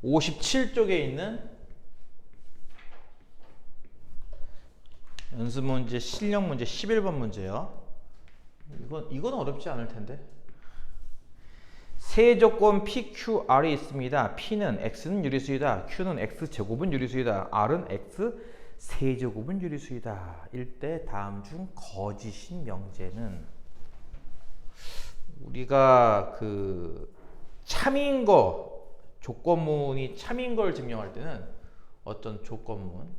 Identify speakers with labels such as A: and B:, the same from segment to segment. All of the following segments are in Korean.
A: 57쪽에 있는 연습 문제, 실력 문제 11번 문제요. 이건 어렵지 않을 텐데. 세조건 PQR이 있습니다. P는 X는 유리수이다. Q는 X제곱은 유리수이다. R은 X 세제곱은 유리수이다. 일때 다음 중 거짓인 명제는 우리가 그 참인 거 조건문이 참인 걸 증명할 때는 어떤 조건문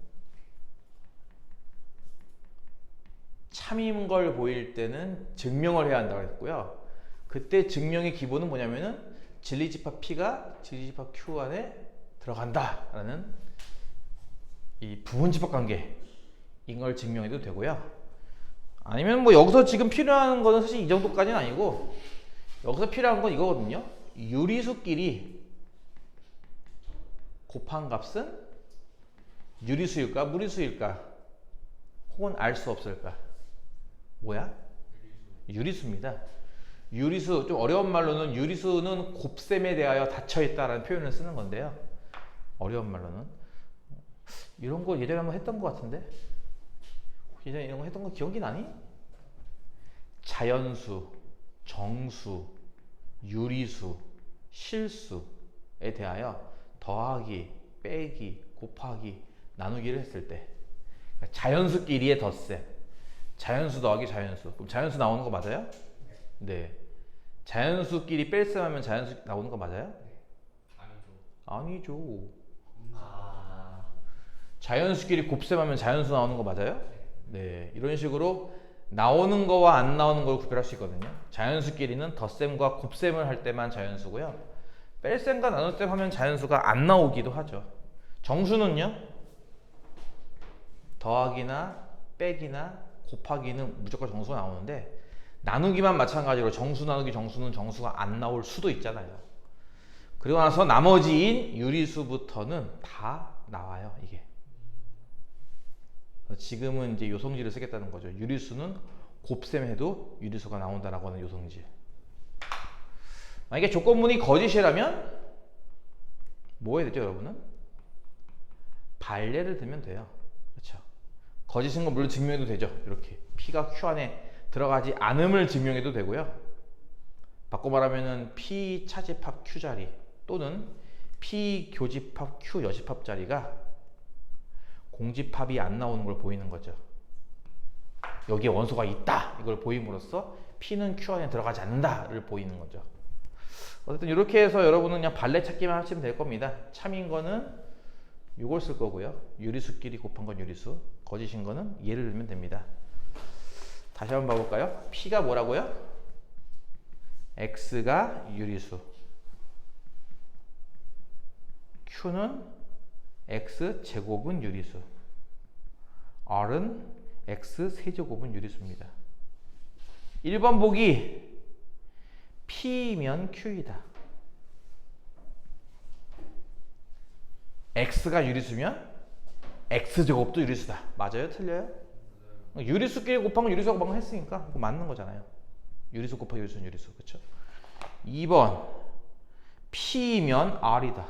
A: 참인 걸 보일 때는 증명을 해야 한다고 했고요. 그때 증명의 기본은 뭐냐면은 진리집합 P가 진리집합 Q 안에 들어간다 라는 이 부분집합 관계인 걸 증명해도 되고요. 아니면 뭐 여기서 지금 필요한 거는 사실 이 정도까지는 아니고 여기서 필요한 건 이거거든요. 유리수끼리 곱한 값은 유리수일까 무리수일까 혹은 알 수 없을까? 뭐야? 유리수입니다. 유리수, 좀 어려운 말로는 유리수는 곱셈에 대하여 닫혀있다라는 표현을 쓰는 건데요. 어려운 말로는 이런 거 예전에 한번 했던 것 같은데 예전에 이런 거 했던 거 기억이 나니? 자연수, 정수, 유리수, 실수에 대하여 더하기, 빼기, 곱하기, 나누기를 했을 때 자연수끼리의 덧셈, 자연수 더하기 자연수. 그럼 자연수 나오는 거 맞아요? 네. 자연수끼리 뺄셈하면 자연수 나오는 거 맞아요? 아니죠. 자연수끼리 곱셈하면 자연수 나오는 거 맞아요? 네. 이런 식으로 나오는 거와 안 나오는 걸 구별할 수 있거든요. 자연수끼리는 덧셈과 곱셈을 할 때만 자연수고요. 뺄셈과 나눗셈 하면 자연수가 안 나오기도 하죠. 정수는요? 더하기나 빼기나 곱하기는 무조건 정수가 나오는데 나누기만 마찬가지로 정수 나누기 정수는 정수가 안 나올 수도 있잖아요. 그리고 나서 나머지인 유리수부터는 다 나와요. 이게 지금은 이제 요성질을 쓰겠다는 거죠. 유리수는 곱셈해도 유리수가 나온다라고 하는 요성질. 만약에 조건문이 거짓이라면 뭐 해야 되죠, 여러분은? 발례를 들면 돼요. 그렇죠? 거짓인 건 물론 증명해도 되죠. 이렇게 P가 Q 안에 들어가지 않음을 증명해도 되고요. 바꿔 말하면은 P 차집합 Q 자리 또는 P 교집합 Q 여집합 자리가 공집합이 안 나오는 걸 보이는 거죠. 여기에 원소가 있다 이걸 보임으로써 P는 Q 안에 들어가지 않는다를 보이는 거죠. 어쨌든 이렇게 해서 여러분은 그냥 발레 찾기만 하시면 될 겁니다. 참인 거는 이걸 쓸 거고요. 유리수끼리 곱한 건 유리수, 거짓인 거는 예를 들면 됩니다. 다시 한번 봐볼까요? P가 뭐라고요? X가 유리수, Q는 X 제곱은 유리수, R은 X 세제곱은 유리수입니다. 1번 보기 P면 Q이다. X가 유리수면 X제곱도 유리수다. 맞아요? 틀려요? 유리수끼리 곱한 건 유리수하고 방금 했으니까 그거 맞는 거잖아요. 유리수 곱하기 유리수는 유리수. 그렇죠? 2번 P면 R이다.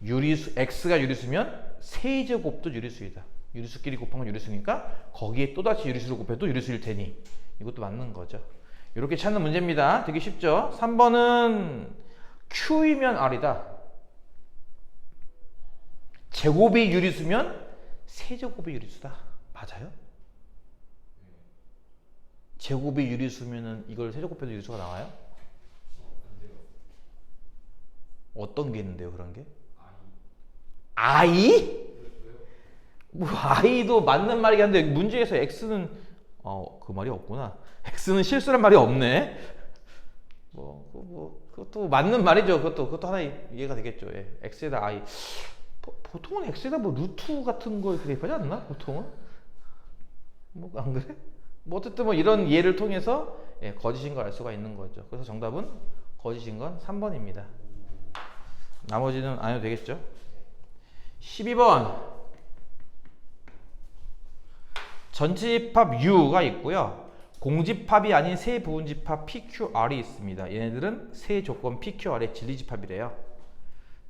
A: 유리수 X가 유리수면 세제곱도 유리수이다. 유리수끼리 곱한 건 유리수니까 거기에 또다시 유리수를 곱해도 유리수일 테니 이것도 맞는 거죠. 이렇게 찾는 문제입니다. 되게 쉽죠? 3번은 Q이면 R이다. 제곱이 유리수면 세제곱이 유리수다. 맞아요? 제곱이 유리수면은 이걸 세제곱해도 유리수가 나와요? 어떤 게 있는데요, 그런 게? I? 뭐 아이도 맞는 말이긴 한데 문제에서 X는 그 말이 없구나. X는 실수란 말이 없네. 그것도 맞는 말이죠. 그것도 하나 이해가 되겠죠. 예. X에다 I. 보통은 X에다 뭐 루트 같은 걸 대입하지 않나? 보통은 뭐 안 그래? 뭐 어쨌든 뭐 이런 예를 통해서 예, 거짓인 걸 알 수가 있는 거죠. 그래서 정답은 거짓인 건 3번입니다. 나머지는 안 해도 되겠죠? 12번 전치집합 U가 있고요. 공집합이 아닌 세 부분집합 PQR이 있습니다. 얘네들은 세 조건 PQR의 진리집합이래요.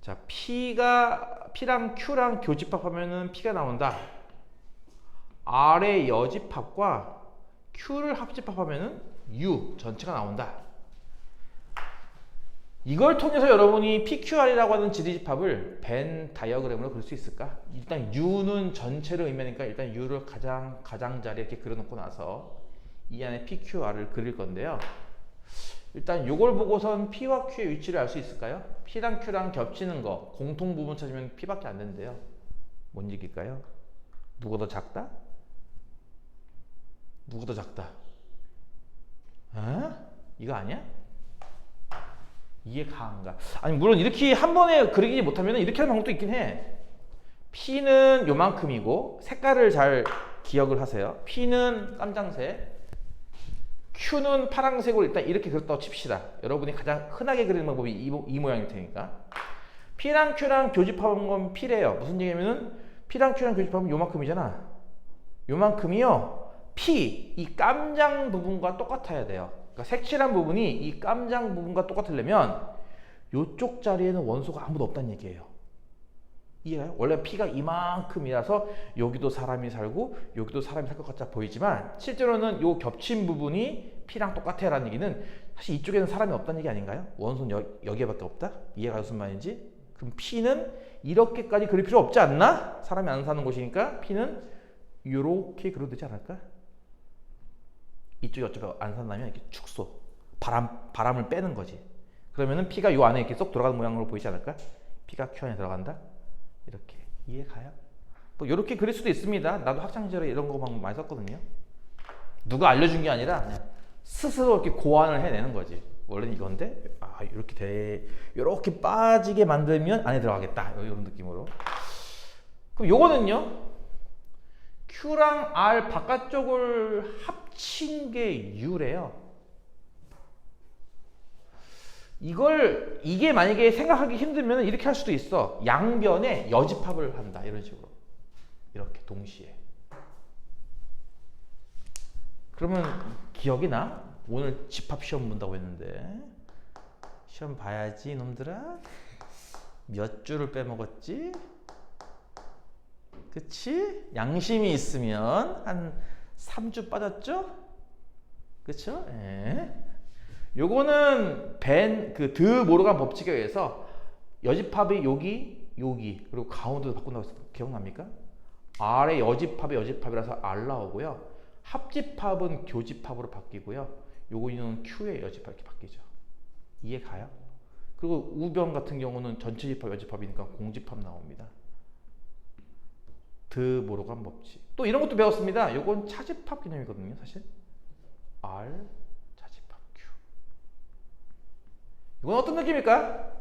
A: 자, P랑 Q랑 교집합하면은 P가 나온다. R의 여집합과 Q를 합집합하면은 U 전체가 나온다. 이걸 통해서 여러분이 PQR이라고 하는 지리집합을 벤 다이어그램으로 그릴 수 있을까? 일단 U는 전체를 의미하니까 일단 U를 가장자리에 이렇게 그려놓고 나서 이 안에 PQR을 그릴 건데요. 일단 이걸 보고선 P와 Q의 위치를 알 수 있을까요? P랑 Q랑 겹치는 거 공통 부분 찾으면 P밖에 안 되는데요. 뭔 얘기일까요? 누가 더 작다? 누가 더 작다? 이거 아니야? 이해 가한가? 아니 물론 이렇게 한 번에 그리지 못하면 이렇게 하는 방법도 있긴 해. P는 요만큼이고 색깔을 잘 기억을 하세요. P는 깜장색, Q는 파란색으로 일단 이렇게 그렸다고 칩시다. 여러분이 가장 흔하게 그리는 방법이 이 모양일 테니까. P랑 Q랑 교집합한 건 P래요. 무슨 얘기냐면은 P랑 Q랑 교집합은 요만큼이잖아. 요만큼이요. P, 이 깜장 부분과 똑같아야 돼요. 그러니까 색칠한 부분이 이 깜장 부분과 똑같으려면 이쪽 자리에는 원소가 아무도 없다는 얘기예요. 이해가요? 원래 P가 이만큼이라서 여기도 사람이 살고 여기도 사람이 살 것 같아 보이지만 실제로는 이 겹친 부분이 P랑 똑같아 라는 얘기는 사실 이쪽에는 사람이 없다는 얘기 아닌가요? 원소는 여기에밖에 없다? 이해가 무슨 말인지? 그럼 P는 이렇게까지 그릴 필요 없지 않나? 사람이 안 사는 곳이니까 P는 이렇게 그려도 되지 않을까? 이쪽이 어차피 안 산다면 이렇게 축소, 바람을 빼는 거지. 그러면은 P가 이 안에 이렇게 쏙 들어가는 모양으로 보이지 않을까? P가 Q 안에 들어간다? 이렇게 이해 가요? 뭐 이렇게 그릴 수도 있습니다. 나도 학창 시절에 이런 거 방법 많이 썼거든요. 누가 알려준 게 아니라 그냥 스스로 이렇게 고안을 해내는 거지. 원래는 이건데 이렇게 빠지게 만들면 안에 들어가겠다. 이런 느낌으로. 그럼 요거는요. Q랑 R 바깥쪽을 합친 게 U래요. 이게 만약에 생각하기 힘들면 이렇게 할 수도 있어. 양변에 여집합을 한다. 이런 식으로. 이렇게 동시에. 그러면 기억이 나? 오늘 집합 시험 본다고 했는데. 시험 봐야지 이놈들아. 몇 줄을 빼먹었지? 그치? 양심이 있으면 한 3주 빠졌죠? 그쵸? 예. 요거는 드 모르간 법칙에 의해서 여집합이 여기 그리고 가운데도 바꾼다고 했어요. 기억납니까? R의 여집합이라서 R 나오고요. 합집합은 교집합으로 바뀌고요. 요거는 Q의 여집합 이렇게 바뀌죠. 이해 가요? 그리고 우변 같은 경우는 전체 집합 여집합이니까 공집합 나옵니다. 드 모르간 법칙. 또 이런 것도 배웠습니다. 요건 차집합 개념이거든요, 사실. R 차집합 Q. 이건 어떤 느낌일까?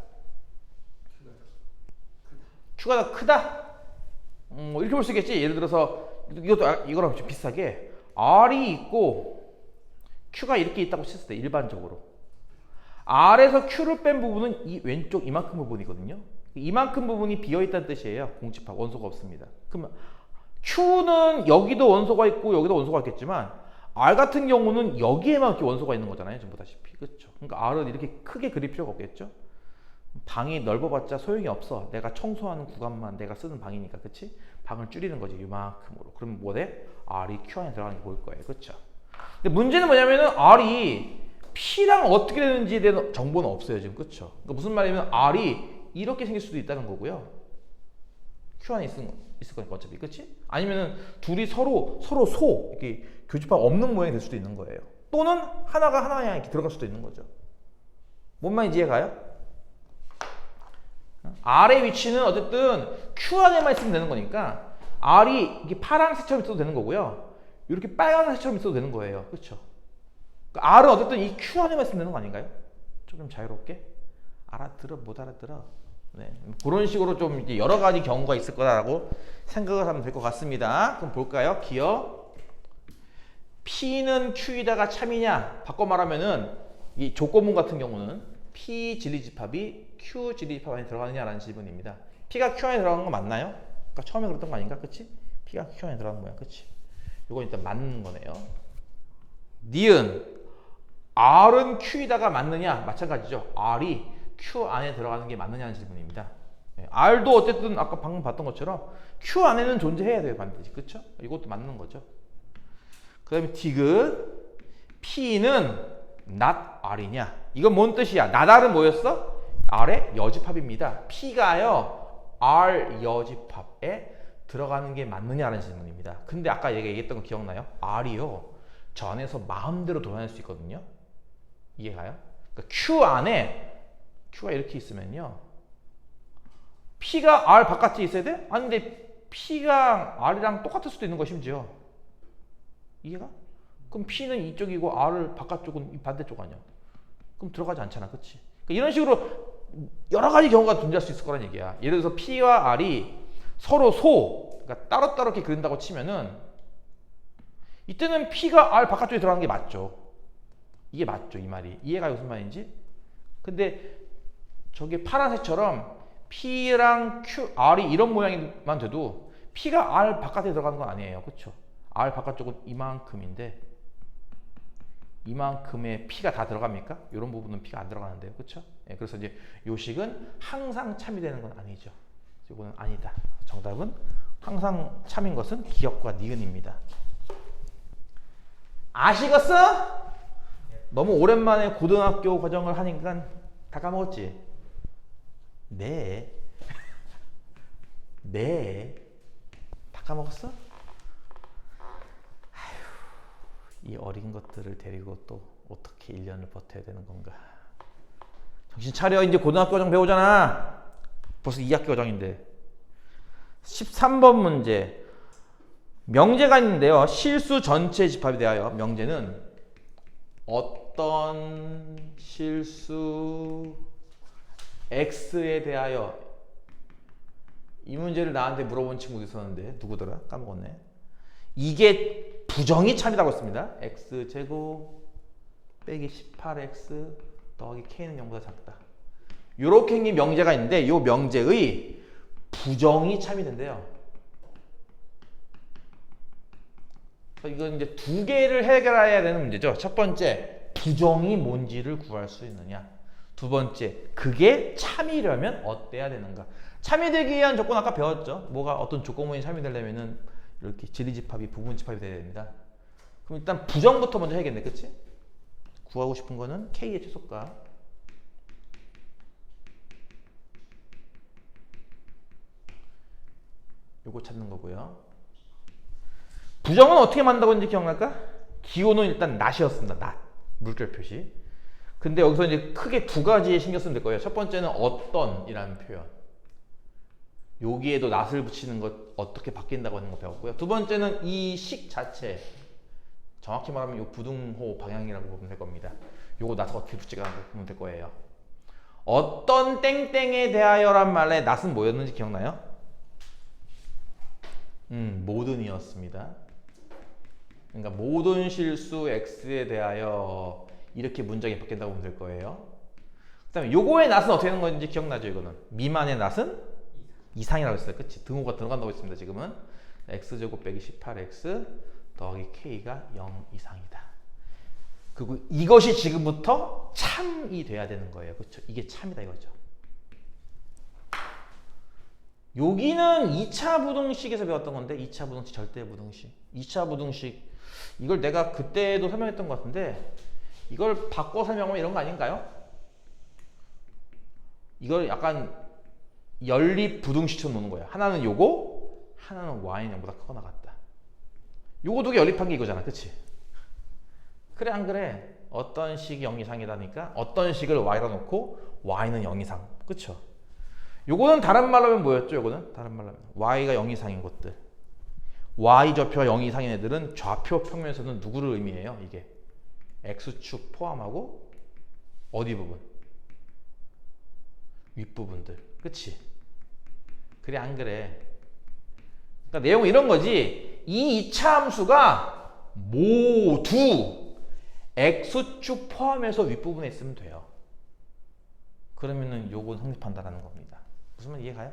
A: Q가 더 크다. 뭐 이렇게 볼 수 있겠지. 예를 들어서 이거랑 좀 비슷하게 R이 있고 Q가 이렇게 있다고 쳤을 때 일반적으로 R에서 Q를 뺀 부분은 이 왼쪽 이만큼 부분이거든요. 이만큼 부분이 비어있다는 뜻이에요. 공집합 원소가 없습니다. 그러면 Q는 여기도 원소가 있고 여기도 원소가 있겠지만 R 같은 경우는 여기에만 이렇게 원소가 있는 거잖아요. 전부 다시피. 그렇죠? 그러니까 R은 이렇게 크게 그릴 필요가 없겠죠. 방이 넓어봤자 소용이 없어. 내가 청소하는 구간만 내가 쓰는 방이니까. 그치? 방을 줄이는 거지. 이만큼으로. 그러면 뭐 돼? R이 Q 안에 들어가는 게 보일 거예요. 그렇죠? 근데 문제는 뭐냐면은 R이 P랑 어떻게 되는지에 대한 정보는 없어요. 지금. 그렇죠? 그러니까 무슨 말이냐면 R이 이렇게 생길 수도 있다는 거고요. Q 안에 있을 거니까 어차피. 그치? 아니면은 둘이 서로 이렇게 교집합 없는 모양이 될 수도 있는 거예요. 또는 하나가 하나에 이렇게 들어갈 수도 있는 거죠. 뭔 말인지 이해가요? R의 위치는 어쨌든 Q 안에만 있으면 되는 거니까 R이 이게 파란색처럼 있어도 되는 거고요. 이렇게 빨간색처럼 있어도 되는 거예요. 그렇죠? 그러니까 R은 어쨌든 이 Q 안에만 있으면 되는 거 아닌가요? 좀 자유롭게? 알아들어? 못 알아들어? 네. 그런 식으로 좀 이제 여러 가지 경우가 있을 거라고 생각을 하면 될 것 같습니다. 그럼 볼까요? 기억. P는 Q이다가 참이냐? 바꿔 말하면은 이 조건문 같은 경우는 P 진리집합이 Q 진리집합 안에 들어가느냐라는 질문입니다. P가 Q 안에 들어가는 거 맞나요? 그러니까 처음에 그랬던 거 아닌가? 그치? P가 Q 안에 들어가는 거야. 그치? 이건 일단 맞는 거네요. 니은 R은 Q이다가 맞느냐? 마찬가지죠. R이 Q 안에 들어가는 게 맞느냐는 질문입니다. R도 어쨌든 아까 방금 봤던 것처럼 Q 안에는 존재해야 돼요, 반드시. 그쵸? 이것도 맞는 거죠. 그 다음에 디귿 P는 not R이냐? 이건 뭔 뜻이야? not R은 뭐였어? R의 여집합입니다. P가요 R 여집합에 들어가는 게 맞느냐라는 질문입니다. 근데 아까 얘기했던 거 기억나요? R이요 저 안에서 마음대로 돌아다닐 수 있거든요. 이해가요? 그러니까 Q 안에 Q가 이렇게 있으면요 P가 R 바깥에 있어야 돼? 아니 근데 P가 R이랑 똑같을 수도 있는 거 심지어. 이해가? 그럼 P는 이쪽이고 R을 바깥쪽은 이 반대쪽 아니야. 그럼 들어가지 않잖아. 그치? 그러니까 이런 식으로 여러 가지 경우가 존재할 수 있을 거란 얘기야. 예를 들어서 P와 R이 서로 그러니까 따로따로 이렇게 그린다고 치면은 이때는 P가 R 바깥쪽에 들어가는 게 맞죠. 이게 맞죠, 이 말이. 이해가 무슨 말인지? 근데 저게 파란색처럼 P랑 Q, R이 이런 모양만 돼도 P가 R 바깥에 들어가는 건 아니에요. 그쵸? R 바깥쪽은 이만큼인데 이만큼의 P가 다 들어갑니까? 이런 부분은 P가 안 들어가는데요. 그쵸? 예, 그래서 이제 요식은 항상 참이 되는 건 아니죠. 이거는 아니다. 정답은 항상 참인 것은 기억과 니은입니다. 아시겠어? 너무 오랜만에 고등학교 과정을 하니까 다 까먹었지? 네. 네. 다 까먹었어? 아휴, 이 어린 것들을 데리고 또 어떻게 1년을 버텨야 되는 건가? 정신 차려. 이제 고등학교 과정 배우잖아. 벌써 2학기 과정인데. 13번 문제. 명제가 있는데요. 실수 전체 집합에 대하여 명제는 어떤 실수 X에 대하여 이 문제를 나한테 물어본 친구도 있었는데 누구더라? 까먹었네. 이게 부정이 참이라고 했습니다. X제곱 빼기 18X 더하기 K는 0보다 작다. 요렇게 생긴 명제가 있는데 이 명제의 부정이 참이 된대요. 이건 이제 두 개를 해결해야 되는 문제죠. 첫 번째, 부정이 뭔지를 구할 수 있느냐. 두 번째, 그게 참이려면 어때야 되는가. 참이 되기 위한 조건 아까 배웠죠. 뭐가 어떤 조건문이 참이 되려면은 이렇게 지리집합이 부분집합이 돼야 됩니다. 그럼 일단 부정부터 먼저 해야겠네. 그치? 구하고 싶은 거는 K의 최소가. 요거 찾는 거고요. 부정은 어떻게 만든다고 했는지 기억날까? 기호는 일단 낫이었습니다. 낫. 물결 표시. 근데 여기서 이제 크게 두 가지에 신경 쓰면 될 거예요. 첫 번째는 어떤 이라는 표현. 여기에도 낫을 붙이는 것 어떻게 바뀐다고 하는 거 배웠고요. 두 번째는 이 식 자체. 정확히 말하면 이 부등호 방향이라고 보면 될 겁니다. 요거 낫을 어떻게 붙이라고 보면 될 거예요. 어떤 땡땡에 대하여란 말에 낫은 뭐였는지 기억나요? 모든이었습니다. 그러니까 모든 실수 X에 대하여 이렇게 문장이 바뀐다고 보면 될 거예요. 그 다음에 요거의 낫은 어떻게 되는 건지 기억나죠? 이거는 미만의 낫은 이상이라고 했어요. 그치? 등호가 들어간다고 했습니다. 지금은 X제곱 빼기 18X 더하기 K가 0 이상이다. 그리고 이것이 지금부터 참이 돼야 되는 거예요. 그렇죠? 이게 참이다 이거죠. 여기는 2차 부등식에서 배웠던 건데 2차 부등식, 절대 부등식. 2차 부등식 이걸 내가 그때도 설명했던 것 같은데 이걸 바꿔 설명하면 이런 거 아닌가요? 이걸 약간 연립 부등식처럼 놓는 거야. 하나는 요거, 하나는 y는 0보다 크거나 같다. 요거 두 개 연립한 게 이거잖아. 그치? 그래 안 그래? 어떤 식이 0 이상이다니까 어떤 식을 y로 놓고 y는 0 이상. 그쵸? 요거는 다른 말로 하면 뭐였죠? 요거는 다른 말로 하면 y가 0 이상인 것들. y좌표가 0 이상인 애들은 좌표 평면에서는 누구를 의미해요? 이게 x축 포함하고 어디 부분? 윗부분들. 그치? 그래 안 그래? 그러니까 내용은 이런 거지. 이 2차 함수가 모두 x축 포함해서 윗부분에 있으면 돼요. 그러면은 요건 성립한다라는 겁니다. 무슨 말 이해가요?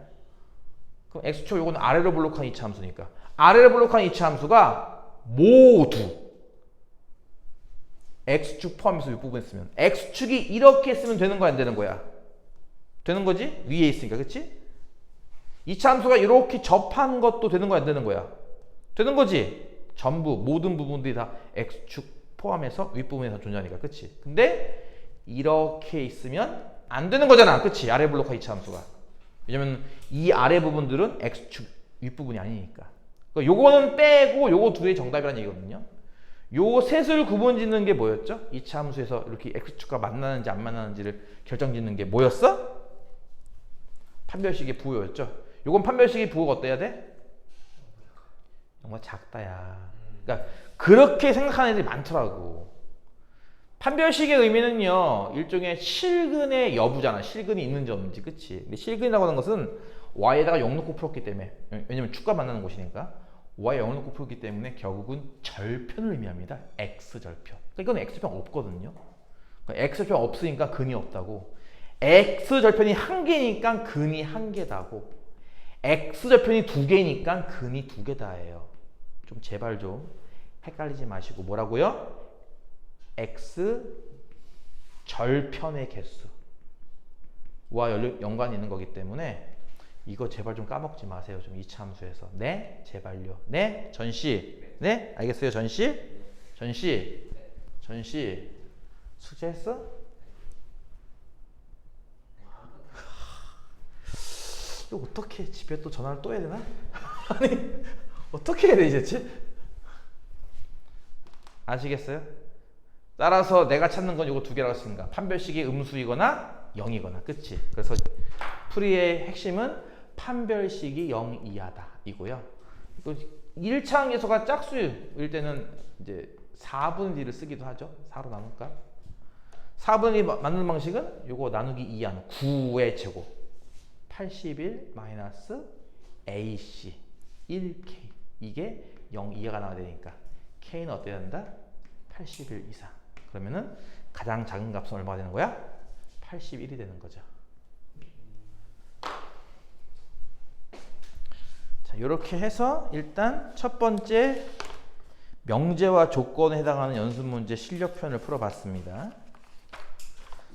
A: 그럼 x축 요거는 아래로 블록한 2차 함수니까 아래로 블록한 2차 함수가 모두 x축 포함해서 윗부분에 있으면 x축이 이렇게 쓰면 되는 거야 안 되는 거야? 되는 거지? 위에 있으니까. 그치? 2차 함수가 이렇게 접한 것도 되는 거야, 안 되는 거야? 되는 거지. 전부 모든 부분들이 다 x축 포함해서 윗부분에 다 존재하니까, 그치? 근데 이렇게 있으면 안 되는 거잖아, 그치? 아래 블록과 2차 함수가. 왜냐면 이 아래 부분들은 x축 윗부분이 아니니까. 그러니까 요거는 빼고 요거 두 개의 정답이라는 얘기거든요. 요 셋을 구분 짓는 게 뭐였죠? 2차 함수에서 이렇게 x축과 만나는지 안 만나는지를 결정 짓는 게 뭐였어? 판별식의 부호였죠. 요건 판별식의 부호가 어때야 돼? 정말 작다야. 그러니까 그렇게 생각하는 애들이 많더라고. 판별식의 의미는요, 일종의 실근의 여부잖아. 실근이 있는지 없는지, 그치? 근데 실근이라고 하는 것은 y에다가 0 넣고 풀었기 때문에, 왜냐면 축과 만나는 곳이니까 y에 0을 넣고 풀었기 때문에 결국은 절편을 의미합니다. x절편. 그러니까 이건 x절편 없거든요. 그러니까 x절편 없으니까 근이 없다고. x절편이 한 개니까 근이 한 개다고. x절편이 두 개니까 근이 두 개다예요. 좀 제발 좀 헷갈리지 마시고 뭐라고요? x절편의 개수와 연관이 있는 거기 때문에 이거 제발 좀 까먹지 마세요. 좀 2차 함수에서. 네? 제발요. 네? 전시. 네? 알겠어요? 전시? 전시. 전시. 숙제했어? 이거 어떻게 집에 또 전화를 또 해야 되나? 아니 어떻게 해야 되지 대체? 아시겠어요? 따라서 내가 찾는 건 이거 두 개라고 했으니까 판별식이 음수이거나 0이거나, 그치? 그래서 풀이의 핵심은 판별식이 0 이하다 이고요. 1차 항계수가 짝수일 때는 이제 4분의 1을 쓰기도 하죠. 4로 나눌까? 4분의 1 나누는 방식은 요거 나누기 2한 9의 제곱 81 마이너스 AC 1K 이게 0 이하가 나와야 되니까 K는 어때야 된다? 81 이상. 그러면은 가장 작은 값은 얼마가 되는 거야? 81이 되는 거죠. 자, 이렇게 해서 일단 첫 번째 명제와 조건에 해당하는 연습 문제 실력편을 풀어봤습니다.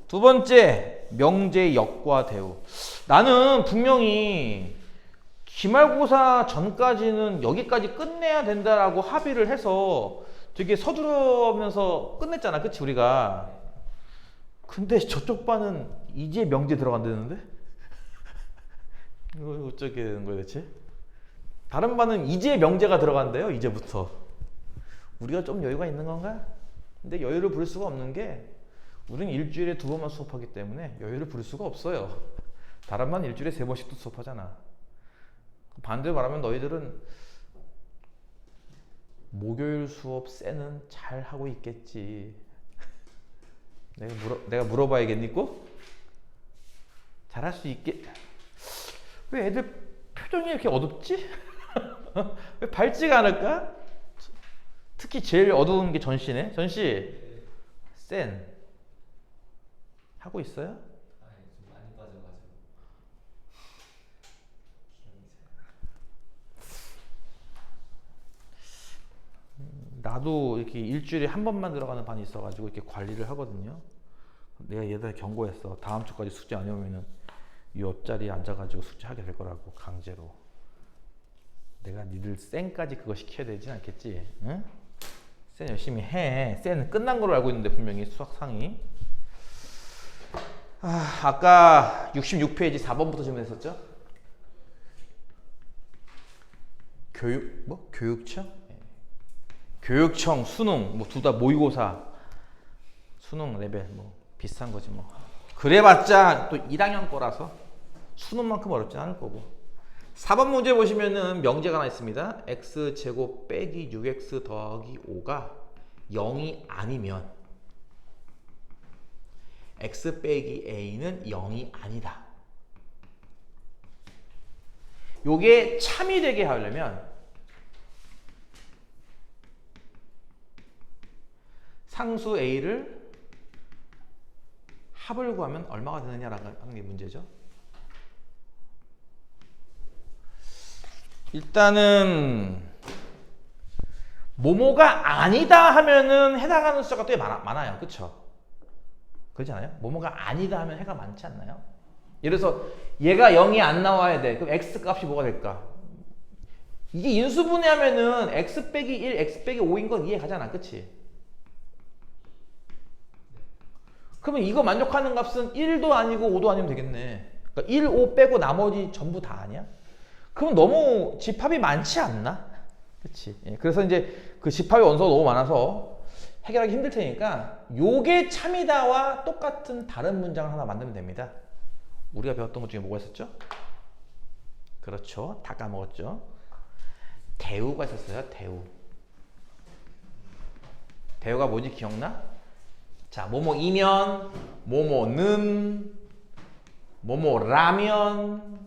A: 두 번째 명제의 역과 대우. 나는 분명히 기말고사 전까지는 여기까지 끝내야 된다라고 합의를 해서 되게 서두르면서 끝냈잖아, 그치 우리가. 근데 저쪽 반은 이제 명제 들어간다는데? 이거 어쩌게 되는 거야 대체? 다른 반은 이제 명제가 들어간대요, 이제부터. 우리가 좀 여유가 있는 건가? 근데 여유를 부릴 수가 없는 게 우리는 일주일에 2번만 수업하기 때문에 여유를 부릴 수가 없어요. 다른 반 일주일에 3번씩도 수업하잖아. 반대로 말하면 너희들은 목요일 수업 쎄는 잘 하고 있겠지. 내가 물어봐야겠니 꼭? 잘할 수 있겠. 왜 애들 표정이 이렇게 어둡지? 왜 밝지가 않을까? 특히 제일 어두운 게 전시네. 전시 센 하고 있어요?
B: 아니 좀 많이 빠져가지고
A: 나도 이렇게 일주일에 한 번만 들어가는 반이 있어가지고 이렇게 관리를 하거든요. 내가 예전에 경고했어. 다음 주까지 숙제 안 해오면은 이 옆자리에 앉아가지고 숙제하게 될 거라고, 강제로. 내가 니들 쌩까지 그거 시켜야 되진 않겠지? 응? 쌩 열심히 해. 쌩은 끝난 걸로 알고 있는데 분명히 수학상이. 아까 66페이지 4번부터 질문했었죠? 교육청? 교육청, 수능, 뭐 둘 다 모의고사, 수능 레벨 뭐 비슷한 거지 뭐. 그래봤자 또 1학년 거라서 수능만큼 어렵지 않을 거고. 4번 문제 보시면은 명제가 하나 있습니다. x제곱 빼기 6x 더하기 5가 0이 아니면 x 빼기 a는 0이 아니다. 요게 참이 되게 하려면 상수 a를 합을 구하면 얼마가 되느냐라는 게 문제죠. 일단은 뭐뭐가 아니다 하면은 해당하는 숫자가 꽤 많아요. 그쵸? 그렇지 않아요? 뭐뭐가 아니다 하면 해가 많지 않나요? 예를 들어서 얘가 0이 안 나와야 돼. 그럼 x 값이 뭐가 될까? 이게 인수분해하면은 x 빼기 1, x 빼기 5인 건 이해 가잖아. 그치? 그러면 이거 만족하는 값은 1도 아니고 5도 아니면 되겠네. 그러니까 1, 5 빼고 나머지 전부 다 아니야? 그럼 너무 집합이 많지 않나? 그치? 예, 그래서 이제 그 집합의 원소가 너무 많아서 해결하기 힘들 테니까 요게 참이다와 똑같은 다른 문장을 하나 만들면 됩니다. 우리가 배웠던 것 중에 뭐가 있었죠? 그렇죠. 다 까먹었죠. 대우가 있었어요. 대우. 대우가 뭔지 기억나? 자, 뭐뭐이면, 뭐뭐는, 뭐뭐라면.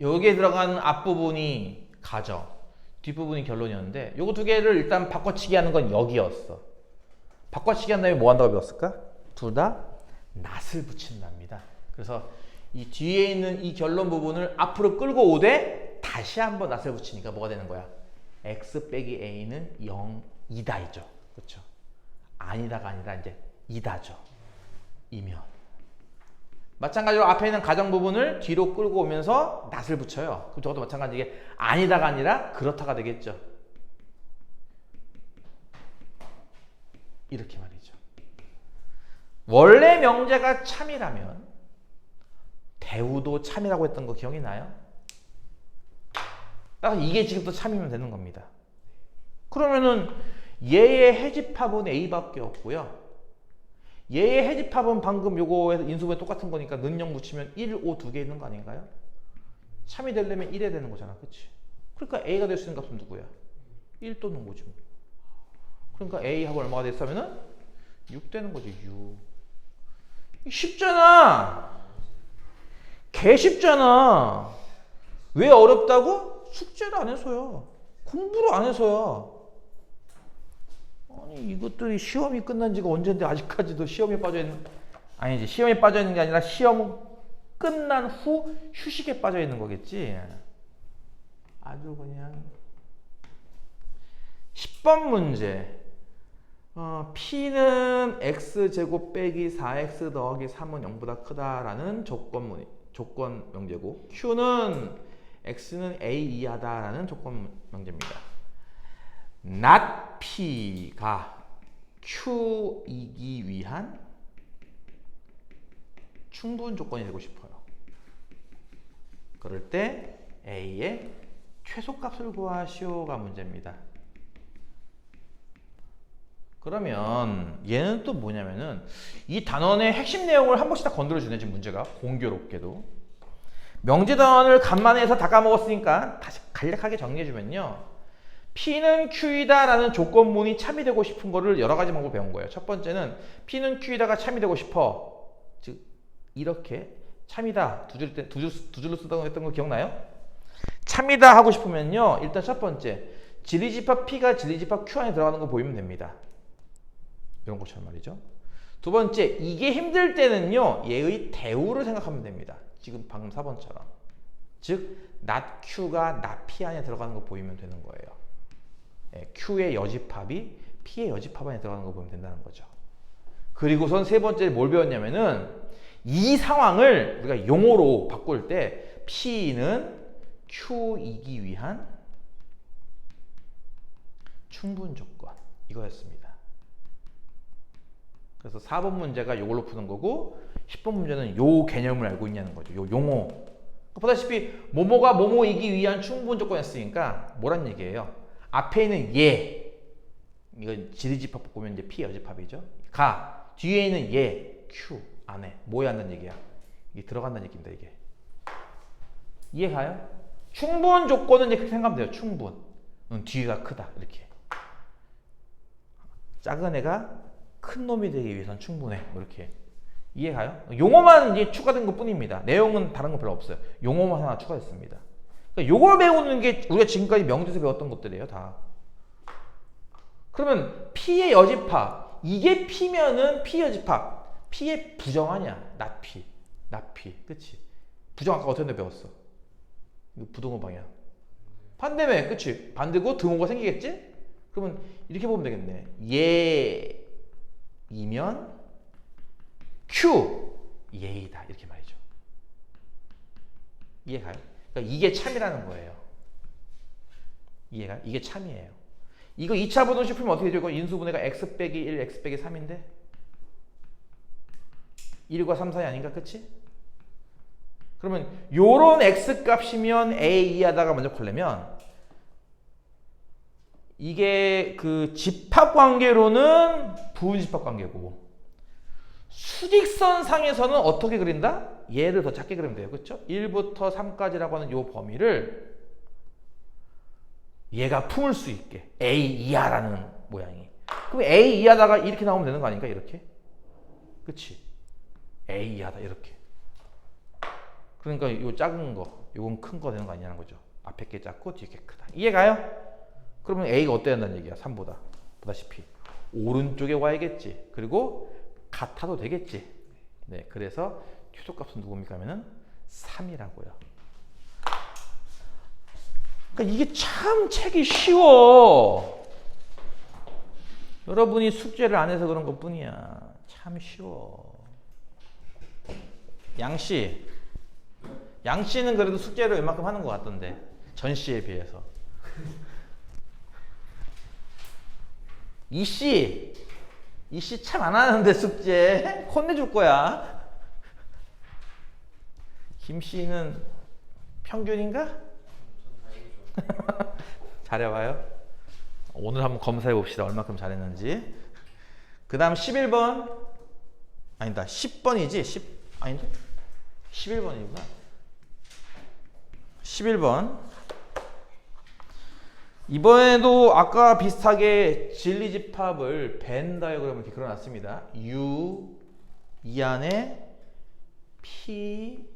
A: 여기에 들어간 앞부분이 가정, 뒷부분이 결론이었는데 요거 두 개를 일단 바꿔치기 하는 건 여기였어. 바꿔치기 한 다음에 뭐 한다고 배웠을까? 둘 다 낫을 붙인답니다. 그래서 이 뒤에 있는 이 결론 부분을 앞으로 끌고 오되 다시 한번 낫을 붙이니까 뭐가 되는 거야? x 빼기 a는 0이다이죠. 그렇죠? 아니다가 아니라 이제 이다죠. 이면. 마찬가지로 앞에 있는 가정 부분을 뒤로 끌고 오면서 낫을 붙여요. 그럼 저것도 마찬가지게 아니다가 아니라 그렇다가 되겠죠. 이렇게 말이죠. 원래 명제가 참이라면 대우도 참이라고 했던 거 기억이 나요? 따라서 이게 지금 또 참이면 되는 겁니다. 그러면은 얘의 해집합은 A밖에 없고요. 얘의 해집합은 방금 요거에서 인수분해 똑같은 거니까 는0 붙이면 1, 5 두 개 있는 거 아닌가요? 참이 되려면 1에 되는 거잖아. 그치? 그러니까 A가 될 수 있는 값은 누구야? 1 또는 5지. 그러니까 A하고 얼마가 됐으면은 6 되는 거지. 6. 쉽잖아. 개 쉽잖아. 왜 어렵다고? 숙제를 안 해서야. 공부를 안 해서야. 아니 이것들이 시험이 끝난 지가 언젠데 아직까지도 시험에 빠져있는, 아니지, 시험에 빠져있는 게 아니라 시험 끝난 후 휴식에 빠져있는 거겠지. 아주 그냥 10번 문제. P는 X제곱 빼기 4X 더하기 3은 0보다 크다라는 조건 명제고, Q는 X는 A 이하다라는 조건 명제입니다. not P가 Q이기 위한 충분 조건이 되고 싶어요. 그럴 때 A의 최소값을 구하시오가 문제입니다. 그러면 얘는 또 뭐냐면은 이 단원의 핵심 내용을 한 번씩 다 건드려 주네. 지금 문제가 공교롭게도 명제 단원을 간만에 해서 다 까먹었으니까 다시 간략하게 정리해 주면요, P는 Q이다 라는 조건문이 참이 되고 싶은 거를 여러 가지 방법을 배운 거예요. 첫 번째는 P는 Q이다가 참이 되고 싶어. 즉 이렇게 참이다 두 줄로 쓰다고 했던 거 기억나요? 참이다 하고 싶으면요, 일단 첫 번째 진리집합 P가 진리집합 Q 안에 들어가는 거 보이면 됩니다. 이런 것처럼 말이죠. 두 번째, 이게 힘들 때는요, 얘의 대우를 생각하면 됩니다. 지금 방금 4번처럼. 즉 not Q가 not P 안에 들어가는 거 보이면 되는 거예요. Q의 여집합이 P의 여집합 안에 들어가는 거 보면 된다는 거죠. 그리고선 세 번째 뭘 배웠냐면은 이 상황을 우리가 용어로 바꿀 때 P는 Q이기 위한 충분 조건, 이거였습니다. 그래서 4번 문제가 이걸로 푸는 거고 10번 문제는 요 개념을 알고 있냐는 거죠. 요 용어. 보다시피 뭐뭐가 뭐뭐이기 위한 충분 조건이었으니까 뭐란 얘기예요? 앞에 있는 얘, 이건 지리집합 보면 이제 P 여집합이죠. 가, 뒤에 있는 얘, Q 안에 뭐에 한다는 얘기야? 이게 들어간다는 얘기입니다. 이게 이해가요? 충분 조건은 이제 그렇게 생각하면 돼요. 충분. 뒤가 크다 이렇게. 작은 애가 큰 놈이 되기 위해서는 충분해. 뭐 이렇게. 이해가요? 용어만 이제 추가된 것 뿐입니다. 내용은 다른 거 별로 없어요. 용어만 하나 추가됐습니다. 그러니까 요걸 배우는 게 우리가 지금까지 명제에서 배웠던 것들이에요, 다. 그러면 P의 여집합, 이게 P면은 P 여집합, P의 부정 아니야? not P, not P, 그치? 부정 아까 어떤 데 배웠어? 이거 부등호 방향. 반대매, 그치? 반대고 등호가 생기겠지? 그러면 이렇게 보면 되겠네. 얘이면 Q 얘이다 이렇게 말이죠. 이해가요? 그러니까 이게 참이라는 거예요. 이해가요? 이게 참이에요. 이거 2차 부등식 풀면 어떻게 되죠? 이거 인수분해가 x 빼기 1, x 빼기 3인데 1과 3 사이 아닌가? 그치? 그러면 요런 x 값이면 a 이하다가 먼저 걸려면 이게 그 집합관계로는 부분집합관계고 수직선 상에서는 어떻게 그린다? 얘를 더 작게 그리면 돼요. 그렇죠? 1부터 3까지라고 하는 요 범위를 얘가 품을 수 있게 A 이하라는 모양이. 그럼 A 이하다가 이렇게 나오면 되는 거 아닌가? 이렇게. 그치? A 이하다 이렇게. 그러니까 요 작은 거, 요건 큰 거 되는 거 아니냐는 거죠. 앞에 게 작고 뒤에 게 크다. 이해가요? 그러면 A가 어때야 한다는 얘기야? 3보다. 보다시피 오른쪽에 와야겠지. 그리고 같아도 되겠지. 네, 그래서 최소값은 누굽니까? 하면은 3이라고요. 그러니까 이게 참 책이 쉬워. 여러분이 숙제를 안 해서 그런 것뿐이야. 참 쉬워. 양씨, 양씨는 그래도 숙제를 웬만큼 하는 것 같던데 전씨에 비해서. 이씨 참 안 하는데 숙제 혼내줄 거야. 김씨는 평균인가? 잘해봐요. 오늘 한번 검사해 봅시다. 얼마큼 잘했는지. 그 다음 11번 아니다 10번이지 10 아닌데 11번이구나. 11번 이번에도 아까 비슷하게 진리집합을 벤 다이어그램을 이렇게 그려놨습니다. U 이 안에 P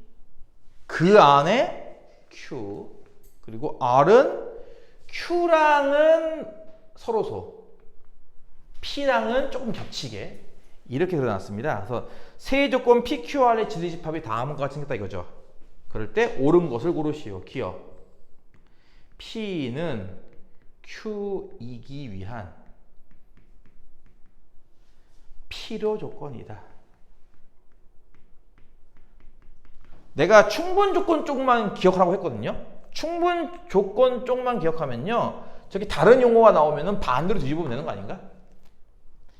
A: 그 안에 Q 그리고 R은 Q랑은 서로소 P랑은 조금 겹치게 이렇게 그려놨습니다. 그래서 세 조건 PQR의 진리집합이 다음과 같이 생겼다 이거죠. 그럴 때 옳은 것을 고르시오. 기억 P는 Q이기 위한 필요 조건이다. 내가 충분 조건 쪽만 기억하라고 했거든요. 충분 조건 쪽만 기억하면요. 저기 다른 용어가 나오면은 반대로 뒤집으면 되는 거 아닌가?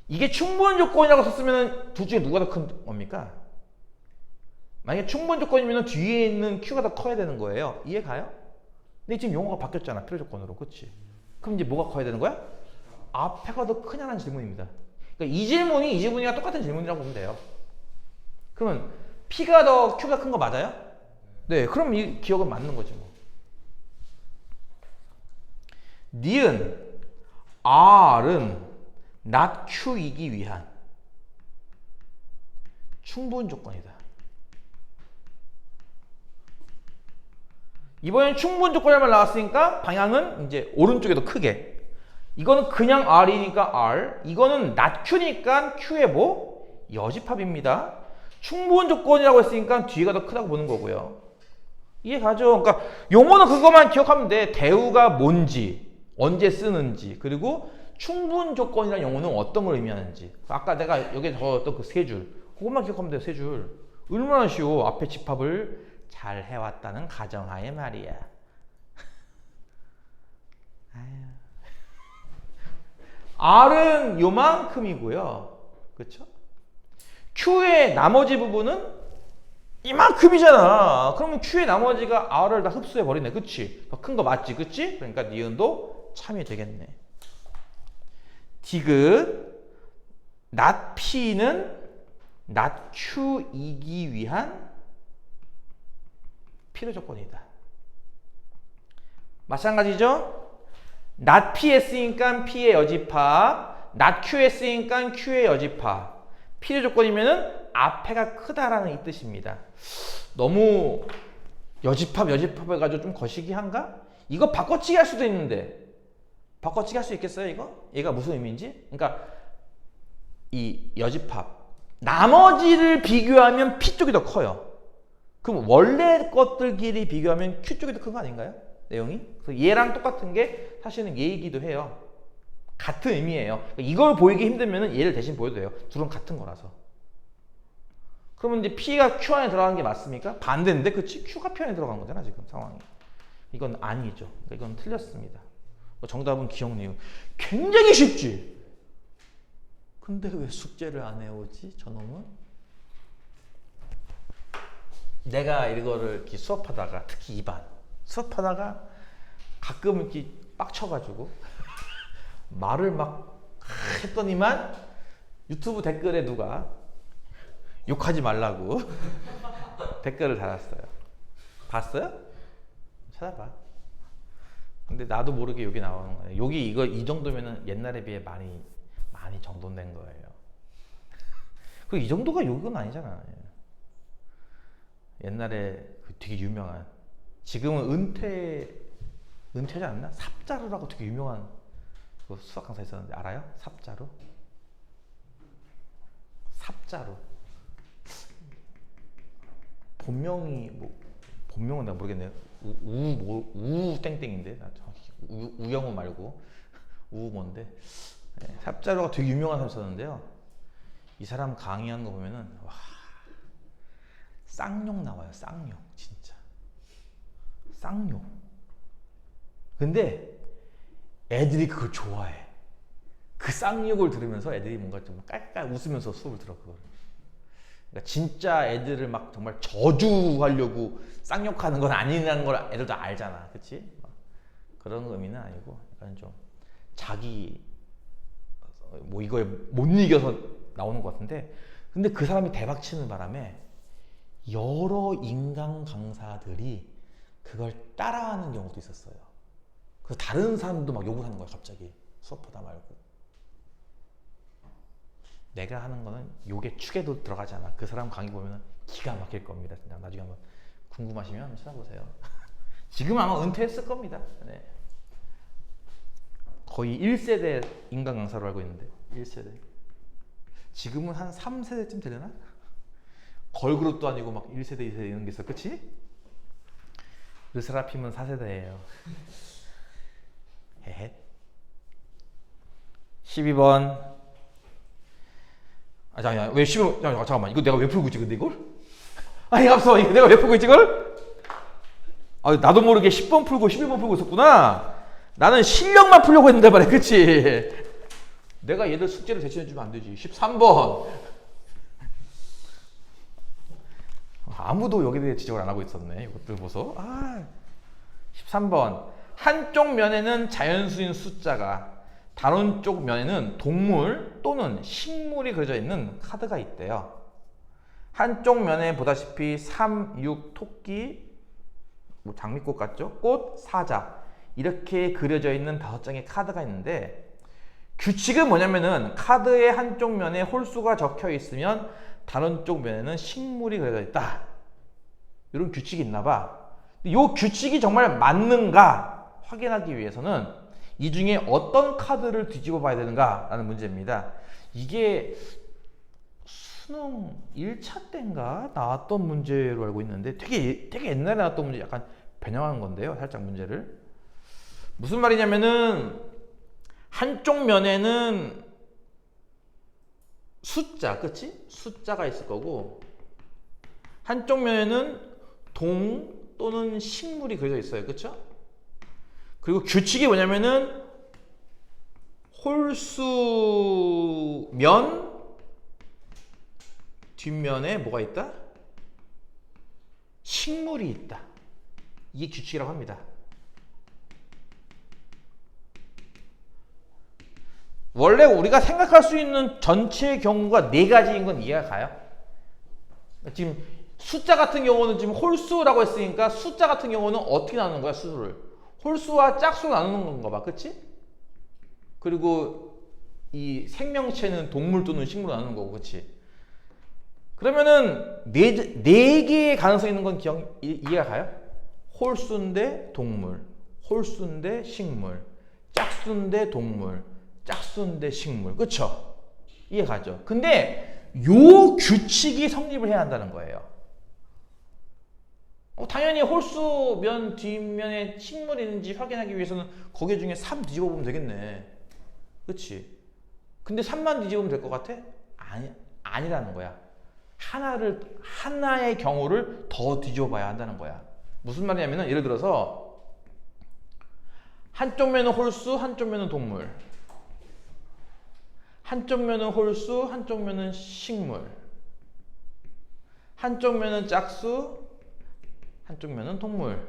A: 이게 충분 조건이라고 썼으면 둘 중에 누가 더 큰 겁니까? 만약에 충분 조건이면 뒤에 있는 Q가 더 커야 되는 거예요. 이해 가요? 근데 지금 용어가 바뀌었잖아. 필요 조건으로. 그치? 그럼 이제 뭐가 커야 되는 거야? 앞에가 더 크냐는 질문입니다. 그러니까 이 질문이랑 똑같은 질문이라고 보면 돼요. 그러면 P가 더 Q가 큰 거 맞아요? 네, 그럼 이 기억은 맞는 거지 뭐. 니은 R은 not Q이기 위한 충분 조건이다. 이번엔 충분 조건이란 말 나왔으니까 방향은 이제 오른쪽에 더 크게. 이거는 그냥 R이니까 R. 이거는 not Q니까 Q의 뭐? 여집합입니다. 충분 조건이라고 했으니까 뒤가 더 크다고 보는 거고요. 이해 가죠? 그러니까 용어는 그것만 기억하면 돼. 대우가 뭔지, 언제 쓰는지, 그리고 충분 조건이라는 용어는 어떤 걸 의미하는지. 아까 내가 여기에 적었던 그 세 줄. 그것만 기억하면 돼요. 세 줄. 얼마나 쉬워. 앞에 집합을 잘 해왔다는 가정하에 말이야. R은 요만큼이고요. 그렇죠? Q의 나머지 부분은 이만큼이잖아. 그러면 Q의 나머지가 R을 다 흡수해 버리네. 그치? 더 큰 거 맞지? 그치? 그러니까 니은도 참이 되겠네. 디귿 not P는 not Q이기 위한 필요 조건이다. 마찬가지죠? not P에 쓰니까 P의 여집합, not Q에 쓰니까 Q의 여집합. 필요 조건이면은 앞에가 크다라는 이 뜻입니다. 너무 여집합 해가지고 좀 거시기한가? 이거 바꿔치기 할 수도 있는데 바꿔치기 할 수 있겠어요 이거? 얘가 무슨 의미인지? 그러니까 이 여집합 나머지를 비교하면 P 쪽이 더 커요. 그럼 원래 것들끼리 비교하면 Q 쪽이 더 큰 거 아닌가요? 내용이? 그래서 얘랑 똑같은 게 사실은 얘이기도 해요. 같은 의미예요. 이걸 보이기 힘들면 얘를 대신 보여도 돼요. 둘은 같은 거라서. 그러면 이제 P가 Q 안에 들어가는 게 맞습니까? 반대인데, 그치? Q가 P 안에 들어간 거잖아, 지금 상황이. 이건 아니죠. 그러니까 이건 틀렸습니다. 정답은 기억니은. 굉장히 쉽지? 근데 왜 숙제를 안 해오지, 저놈은? 내가 이거를 이렇게 수업하다가, 특히 2반 수업하다가 가끔 이렇게 빡쳐가지고 말을 막 했더니만 유튜브 댓글에 누가 욕하지 말라고 댓글을 달았어요. 봤어요? 찾아봐. 근데 나도 모르게 욕이 나오는 거예요. 욕이 이거 이 정도면은 옛날에 비해 많이 정돈된 거예요. 그리고 이 정도가 욕은 아니잖아. 옛날에 그 되게 유명한, 지금은 은퇴하지 않나? 삽자루라고 되게 유명한 그 수학 강사 있었는데 알아요? 삽자루? 삽자루. 본명이 뭐, 본명은 내가 모르겠네요. 우 땡땡인데, 나 정확히 우영우 말고 우 뭔데? 네, 삽자루가 되게 유명한 사람 있었는데요. 이 사람 강의하는 거 보면은 와, 쌍욕 나와요. 쌍욕, 진짜 쌍욕. 근데 애들이 그걸 좋아해. 그 쌍욕을 들으면서 애들이 뭔가 좀 깔깔 웃으면서 수업을 들어. 그걸. 그러니까 진짜 애들을 막 정말 저주하려고 쌍욕하는 건 아니라는 걸 애들도 알잖아, 그렇지? 그런 의미는 아니고 약간 좀 자기 뭐 이거에 못 이겨서 나오는 것 같은데, 근데 그 사람이 대박 치는 바람에 여러 인간 강사들이 그걸 따라하는 경우도 있었어요. 그래서 다른 사람도 막 욕을 하는 거야, 갑자기 수업하다 말고. 내가 하는 거는 욕의 축에도 들어가지 않아. 그 사람 강의 보면 기가 막힐 겁니다. 나중에 한번 궁금하시면 한번 찾아보세요. 지금 아마 은퇴했을 겁니다. 네. 거의 1세대 인간 강사로 알고 있는데, 1세대. 지금은 한 3세대쯤 되려나? 걸그룹도 아니고 막 1세대, 2세대 이런 게 있어, 그치? 르세라핌은 4세대예요. 헤헷. 12번. 아, 잠깐만, 왜 12번, 잠깐만, 이거 내가 왜 풀고 있지, 근데 이걸? 아니, 앞서, 이거 내가 왜 풀고 있지, 이걸? 아, 나도 모르게 10번 풀고 11번 풀고 있었구나. 나는 실력만 풀려고 했는데 말이야, 그치? 내가 얘들 숙제를 대신해주면 안 되지. 13번. 아무도 여기에 대해 지적을 안 하고 있었네. 이것들 보소. 13번. 한쪽 면에는 자연수인 숫자가, 다른 쪽 면에는 동물 또는 식물이 그려져 있는 카드가 있대요. 한쪽 면에 보다시피 3, 6, 토끼, 뭐 장미꽃 같죠? 꽃, 사자 이렇게 그려져 있는 5장의 카드가 있는데, 규칙은 뭐냐면은 카드의 한쪽 면에 홀수가 적혀 있으면 다른 쪽 면에는 식물이 그려져 있다. 이런 규칙이 있나 봐. 이 규칙이 정말 맞는가 확인하기 위해서는 이 중에 어떤 카드를 뒤집어 봐야 되는가 라는 문제입니다. 이게 수능 1차 때인가 나왔던 문제로 알고 있는데, 되게 옛날에 나왔던 문제, 약간 변형한 건데요, 살짝 문제를. 무슨 말이냐면은 한쪽 면에는 숫자, 그치? 숫자가 있을 거고, 한쪽 면에는 동 또는 식물이 그려져 있어요, 그쵸? 그리고 규칙이 뭐냐면은 홀수면 뒷면에 뭐가 있다? 식물이 있다. 이게 규칙이라고 합니다. 원래 우리가 생각할 수 있는 전체 경우가 4가지인 건 이해가 가요? 지금 숫자 같은 경우는 지금 홀수라고 했으니까 숫자 같은 경우는 어떻게 나누는 거야, 수를? 홀수와 짝수로 나누는 건가 봐, 그치? 그리고 이 생명체는 동물 또는 식물로 나누는 거고, 그치? 그러면은 네 개의 가능성이 있는 건 이해가 가요? 홀수인데 동물, 홀수인데 식물, 짝수인데 동물, 짝수인데 식물, 그쵸? 이해가죠? 근데 요 규칙이 성립을 해야 한다는 거예요. 당연히 홀수 면 뒷면에 식물이 있는지 확인하기 위해서는 거기 중에 3 뒤집어 보면 되겠네. 그치? 근데 3만 뒤집으면 될 것 같아? 아니라는 거야. 하나의 경우를 더 뒤집어 봐야 한다는 거야. 무슨 말이냐면은 예를 들어서 한쪽 면은 홀수, 한쪽 면은 동물. 한쪽 면은 홀수, 한쪽 면은 식물. 한쪽 면은 짝수, 한쪽 면은 동물.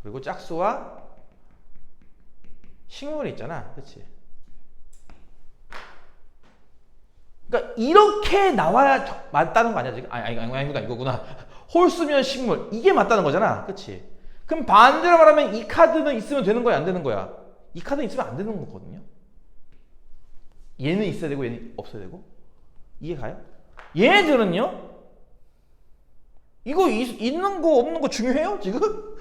A: 그리고 짝수와 식물이 있잖아. 그치? 그러니까 이렇게 나와야 맞다는 거 아니야 지금? 아니구나 이거구나. 홀수면 식물 이게 맞다는 거잖아, 그렇지? 그럼 반대로 말하면 이 카드는 있으면 되는 거야, 안 되는 거야? 이 카드는 있으면 안 되는 거거든요. 얘는 있어야 되고 얘는 없어야 되고. 이해가요? 얘네들은요? 이거 있는 거 없는 거 중요해요 지금?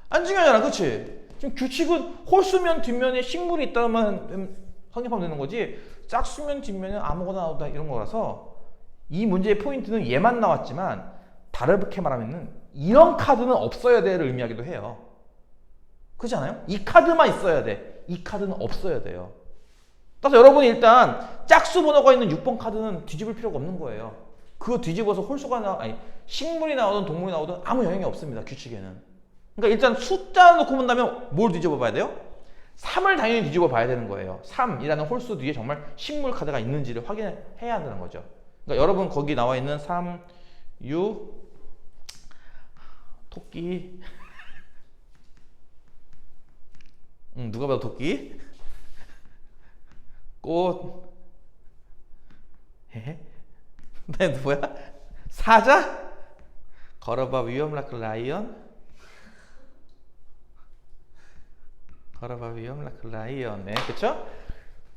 A: 안 중요하잖아, 그렇지? 지금 규칙은 홀수면 뒷면에 식물이 있다만 성립하면 되는 거지. 짝수면 뒷면은 아무거나 나오다 이런 거라서 이 문제의 포인트는 얘만 나왔지만 다르게 말하면은 이런 카드는 없어야 돼를 의미하기도 해요. 그렇지 않아요? 이 카드만 있어야 돼. 이 카드는 없어야 돼요. 따라서 여러분이 일단 짝수 번호가 있는 6번 카드는 뒤집을 필요가 없는 거예요. 그거 뒤집어서 홀수가 식물이 나오든 동물이 나오든 아무 영향이 없습니다, 규칙에는. 그러니까 일단 숫자 놓고 본다면 뭘 뒤집어 봐야 돼요? 3을 당연히 뒤집어 봐야 되는 거예요. 3이라는 홀수 뒤에 정말 식물 카드가 있는지를 확인해야 한다는 거죠. 그러니까 여러분 거기 나와 있는 3, 6, 토끼. 누가 봐도 토끼. 꽃. 그다음에 뭐야? 사자? 걸어봐 위험 라크 라이언. 걸어봐 위험 라크 라이언. 네, 그쵸?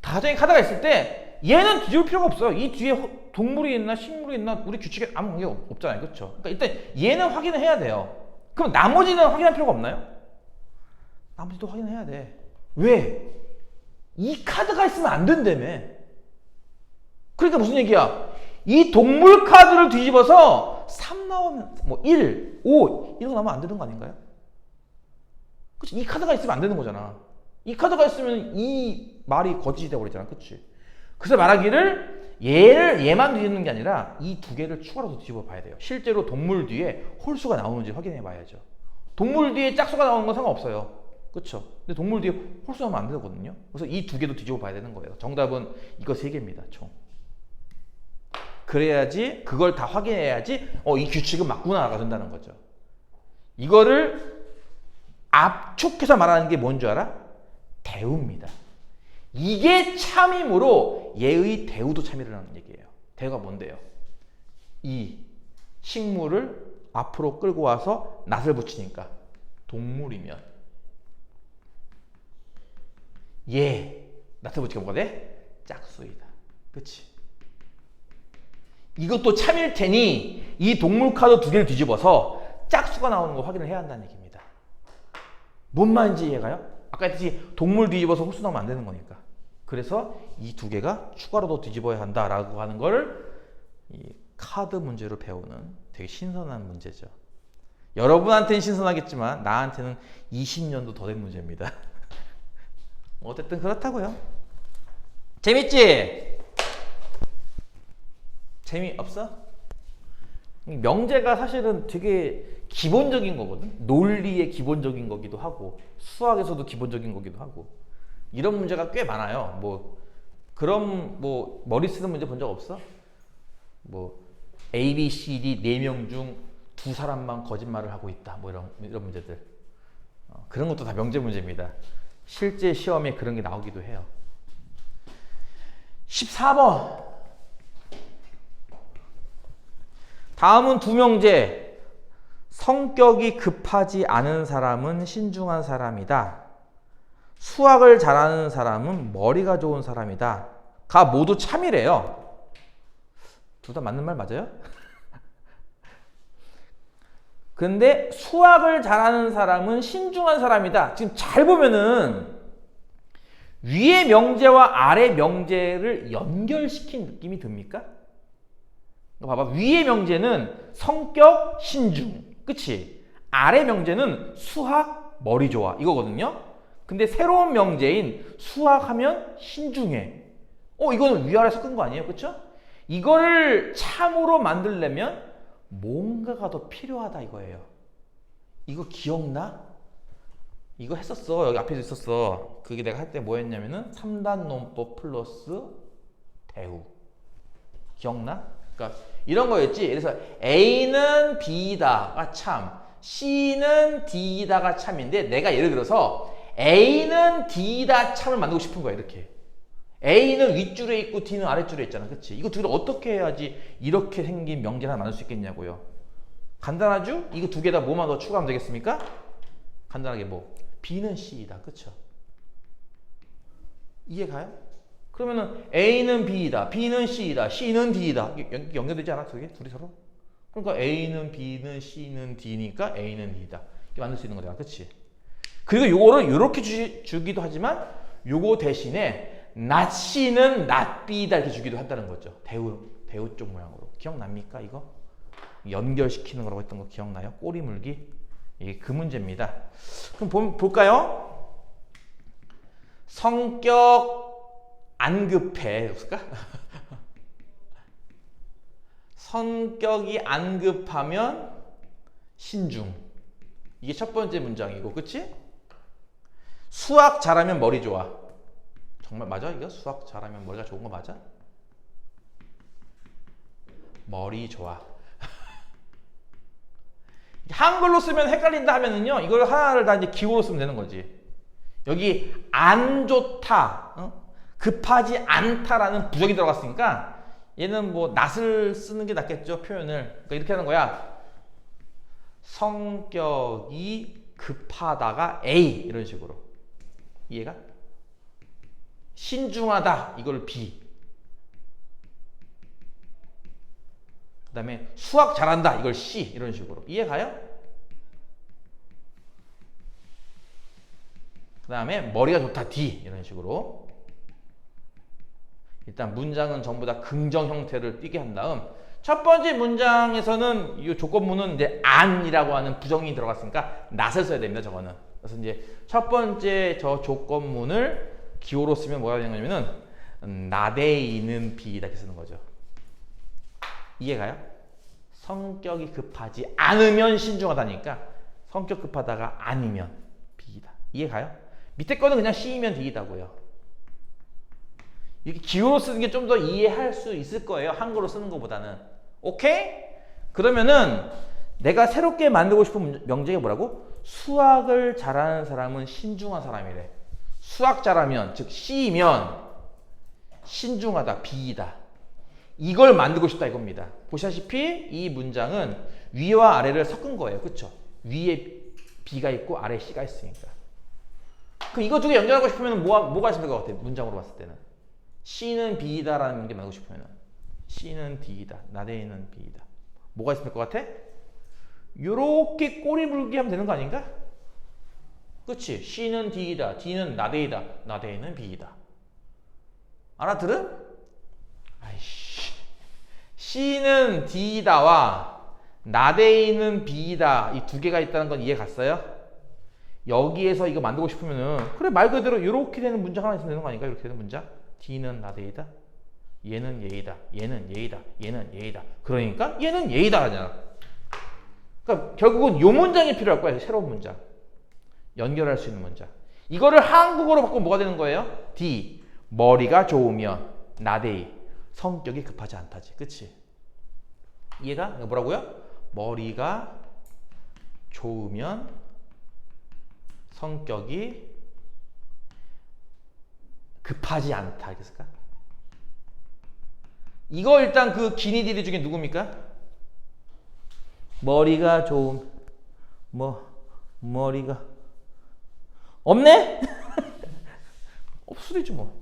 A: 다정의 카드가 있을 때 얘는 뒤집을 필요가 없어요. 이 뒤에 동물이 있나 식물이 있나 우리 규칙에 아무 관계 없잖아요, 그쵸? 그러니까 일단 얘는 확인을 해야 돼요. 그럼 나머지는 확인할 필요가 없나요? 나머지도 확인해야 돼. 왜? 이 카드가 있으면 안 된다며. 그러니까 무슨 얘기야? 이 동물 카드를 뒤집어서 3 나오면 뭐 1, 5 이런 거 나오면 안 되는 거 아닌가요? 그치? 이 카드가 있으면 안 되는 거잖아. 이 카드가 있으면 이 말이 거짓이 돼버리잖아, 그치? 그래서 말하기를 얘만 뒤집는 게 아니라 이 두 개를 추가로 뒤집어 봐야 돼요. 실제로 동물 뒤에 홀수가 나오는지 확인해 봐야죠. 동물 뒤에 짝수가 나오는 건 상관없어요, 그쵸? 근데 동물 뒤에 홀수 나오면 안 되거든요. 그래서 이 두 개도 뒤집어 봐야 되는 거예요. 정답은 이거 3개입니다, 총. 그래야지, 그걸 다 확인해야지 이 규칙은 맞구나가 된다는 거죠. 이거를 압축해서 말하는 게 뭔 줄 알아? 대우입니다. 이게 참이므로 얘의 대우도 참이라는 얘기예요. 대우가 뭔데요? 이 식물을 앞으로 끌고 와서 낫을 붙이니까 동물이면 얘 낫을 붙이니까 뭐가 돼? 짝수이다. 그치? 이것도 참일 테니 이 동물 카드 두 개를 뒤집어서 짝수가 나오는 거 확인을 해야 한다는 얘기입니다. 뭔 말인지 이해가요? 아까 했듯이 동물 뒤집어서 홀수 나오면 안 되는 거니까. 그래서 이 두 개가 추가로 더 뒤집어야 한다라고 하는 걸 이 카드 문제로 배우는 되게 신선한 문제죠. 여러분한테는 신선하겠지만 나한테는 20년도 더 된 문제입니다. 어쨌든 그렇다고요. 재밌지? 재미없어? 명제가 사실은 되게 기본적인 거거든. 논리의 기본적인 거기도 하고 수학에서도 기본적인 거기도 하고 이런 문제가 꽤 많아요. 뭐 그럼 뭐 머리 쓰는 문제 본 적 없어? 뭐 A, B, C, D 4명 중 2사람만 거짓말을 하고 있다. 뭐 이런 문제들. 그런 것도 다 명제 문제입니다. 실제 시험에 그런 게 나오기도 해요. 14번. 다음은 두 명제. 성격이 급하지 않은 사람은 신중한 사람이다. 수학을 잘하는 사람은 머리가 좋은 사람이다. 가 모두 참이래요. 둘 다 맞는 말 맞아요? 근데 수학을 잘하는 사람은 신중한 사람이다. 지금 잘 보면은 위의 명제와 아래 명제를 연결시킨 느낌이 듭니까? 봐봐. 위의 명제는 성격 신중. 그치? 아래 명제는 수학 머리 좋아. 이거거든요. 근데 새로운 명제인 수학하면 신중해. 이거는 위아래 섞은 거 아니에요? 그쵸? 이거를 참으로 만들려면 뭔가가 더 필요하다 이거예요. 이거 기억나? 이거 했었어. 여기 앞에도 있었어. 그게 내가 할 때 뭐 했냐면은 3단 논법 플러스 대우. 기억나? 그러니까 이런 거였지. 그래서 A는 B다가 참, C는 D다가 참인데 내가 예를 들어서 A는 D다 참을 만들고 싶은 거야. 이렇게. A는 윗줄에 있고 D는 아랫줄에 있잖아. 그치? 이거 둘을 어떻게 해야지 이렇게 생긴 명제를 하나 만들 수 있겠냐고요. 간단하죠? 이거 두 개 다 뭐만 더 추가하면 되겠습니까? 간단하게 뭐 B는 C이다. 그쵸? 이해가요? 그러면은 A는 B이다. B는 C이다. C는 D이다. 연결되지 않아? 두 개? 둘이 서로? 그러니까 A는 B는 C는 D니까 A는 D다. 이렇게 만들 수 있는 거잖아. 그치? 그리고 요거를 이렇게 주기도 하지만 요거 대신에 not C는 not B다 이렇게 주기도 한다는 거죠. 대우 쪽 모양으로. 기억납니까? 이거? 연결시키는 거라고 했던 거 기억나요? 꼬리 물기? 이게 그 문제입니다. 그럼 볼까요? 성격 안 급해. 없을까? 성격이 안 급하면 신중. 이게 첫 번째 문장이고, 그치? 수학 잘하면 머리 좋아. 정말 맞아? 이거 수학 잘하면 머리가 좋은 거 맞아? 머리 좋아. 한글로 쓰면 헷갈린다 하면은요, 이걸 하나를 다 이제 기호로 쓰면 되는 거지. 여기 안 좋다, 급하지 않다라는 부정이 들어갔으니까 얘는 뭐 낫을 쓰는 게 낫겠죠, 표현을. 그러니까 이렇게 하는 거야. 성격이 급하다가 A 이런 식으로. 이해가? 신중하다 이걸 B. 그 다음에 수학 잘한다 이걸 C 이런 식으로. 이해가요? 그 다음에 머리가 좋다 D 이런 식으로. 일단 문장은 전부 다 긍정 형태를 띠게 한 다음 첫 번째 문장에서는 이 조건문은 이제 안이라고 하는 부정이 들어갔으니까 not을 써야 됩니다. 저거는. 그래서 이제 첫 번째 저 조건문을 기호로 쓰면 뭐가 되는 거냐면은 not에 있는 B다 이렇게 쓰는 거죠. 이해가요? 성격이 급하지 않으면 신중하다니까 성격 급하다가 아니면 B다. 이해가요? 밑에 거는 그냥 C이면 D이다고요. 이렇게 기호로 쓰는 게 좀 더 이해할 수 있을 거예요. 한글로 쓰는 것보다는. 오케이? 그러면은 내가 새롭게 만들고 싶은 명제가 뭐라고? 수학을 잘하는 사람은 신중한 사람이래. 수학 잘하면, 즉 C이면 신중하다, B이다. 이걸 만들고 싶다 이겁니다. 보시다시피 이 문장은 위와 아래를 섞은 거예요. 그쵸? 위에 B가 있고 아래에 C가 있으니까. 그럼 이거 두 개 연결하고 싶으면 뭐가 있을 것 같아요? 문장으로 봤을 때는. C는 B다라는 문제 만들고 싶으면 C는 D이다. 나대는 B이다. 뭐가 있을 것 같아? 요렇게 꼬리 물기 하면 되는 거 아닌가? 그치? C는 D이다. D는 나대이다. 나대는 B이다. 알아들은? 아이씨. C는 D다와 나대이는 B다. 이 두 개가 있다는 건 이해 갔어요? 여기에서 이거 만들고 싶으면은 그래 말 그대로 이렇게 되는 문장 하나 있으면 되는 거 아닌가? 이렇게 되는 문장. D는 나대이다. 얘는 얘이다. 얘는 얘이다. 얘는 얘이다. 그러니까 얘는 얘이다 하잖아. 그러니까 결국은 요 문장이 필요할 거야. 새로운 문장. 연결할 수 있는 문장. 이거를 한국어로 바꾸면 뭐가 되는 거예요? D. 머리가 좋으면 나대이. 성격이 급하지 않다지. 그치? 이해가? 뭐라고요? 머리가 좋으면 성격이 급하지 않다. 이렇게 쓸까? 이거 일단 그 기니디리 중에 누굽니까? 머리가 좋은 머리가 없네? 없을 수도 있지 뭐.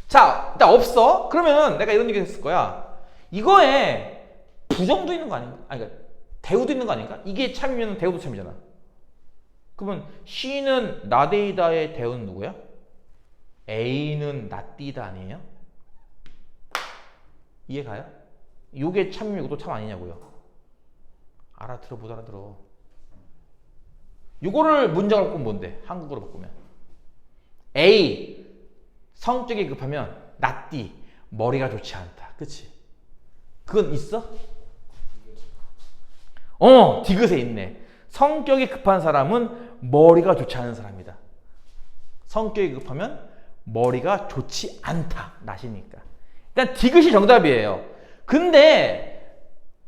A: 자, 일단 없어. 그러면은 내가 이런 얘기 했을 거야. 이거에 부정도 있는 거 아닌가? 아니, 그러니까 대우도 있는 거 아닌가? 이게 참이면 대우도 참이잖아. 그러면 C는 나데이다의 대우는 누구야? A는 나띠다 아니에요? 이해가요? 요게 참이면 이것도 참 아니냐고요. 알아들어 못 알아들어. 요거를 문장으로 바꾸면 뭔데? 한국어로 바꾸면 A 성격이 급하면 나띠 머리가 좋지 않다. 그치? 그건 있어? 디귿에 있네. 성격이 급한 사람은 머리가 좋지 않은 사람이다. 성격이 급하면 머리가 좋지 않다. 낫이니까. 일단 디귿이 정답이에요. 근데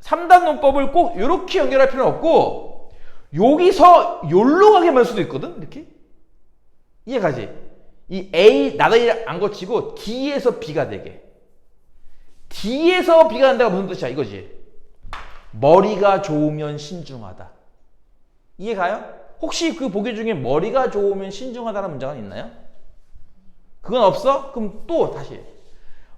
A: 3단 논법을 꼭 이렇게 연결할 필요는 없고 여기서 여기로 가게 할 수도 있거든. 이렇게 이해가지? 이 A 나다이를 안 거치고 D에서 B가 되게. D에서 B가 된다가 무슨 뜻이야? 이거지. 머리가 좋으면 신중하다. 이해가요? 혹시 그 보기 중에 머리가 좋으면 신중하다는 문장은 있나요? 그건 없어? 그럼 또 다시.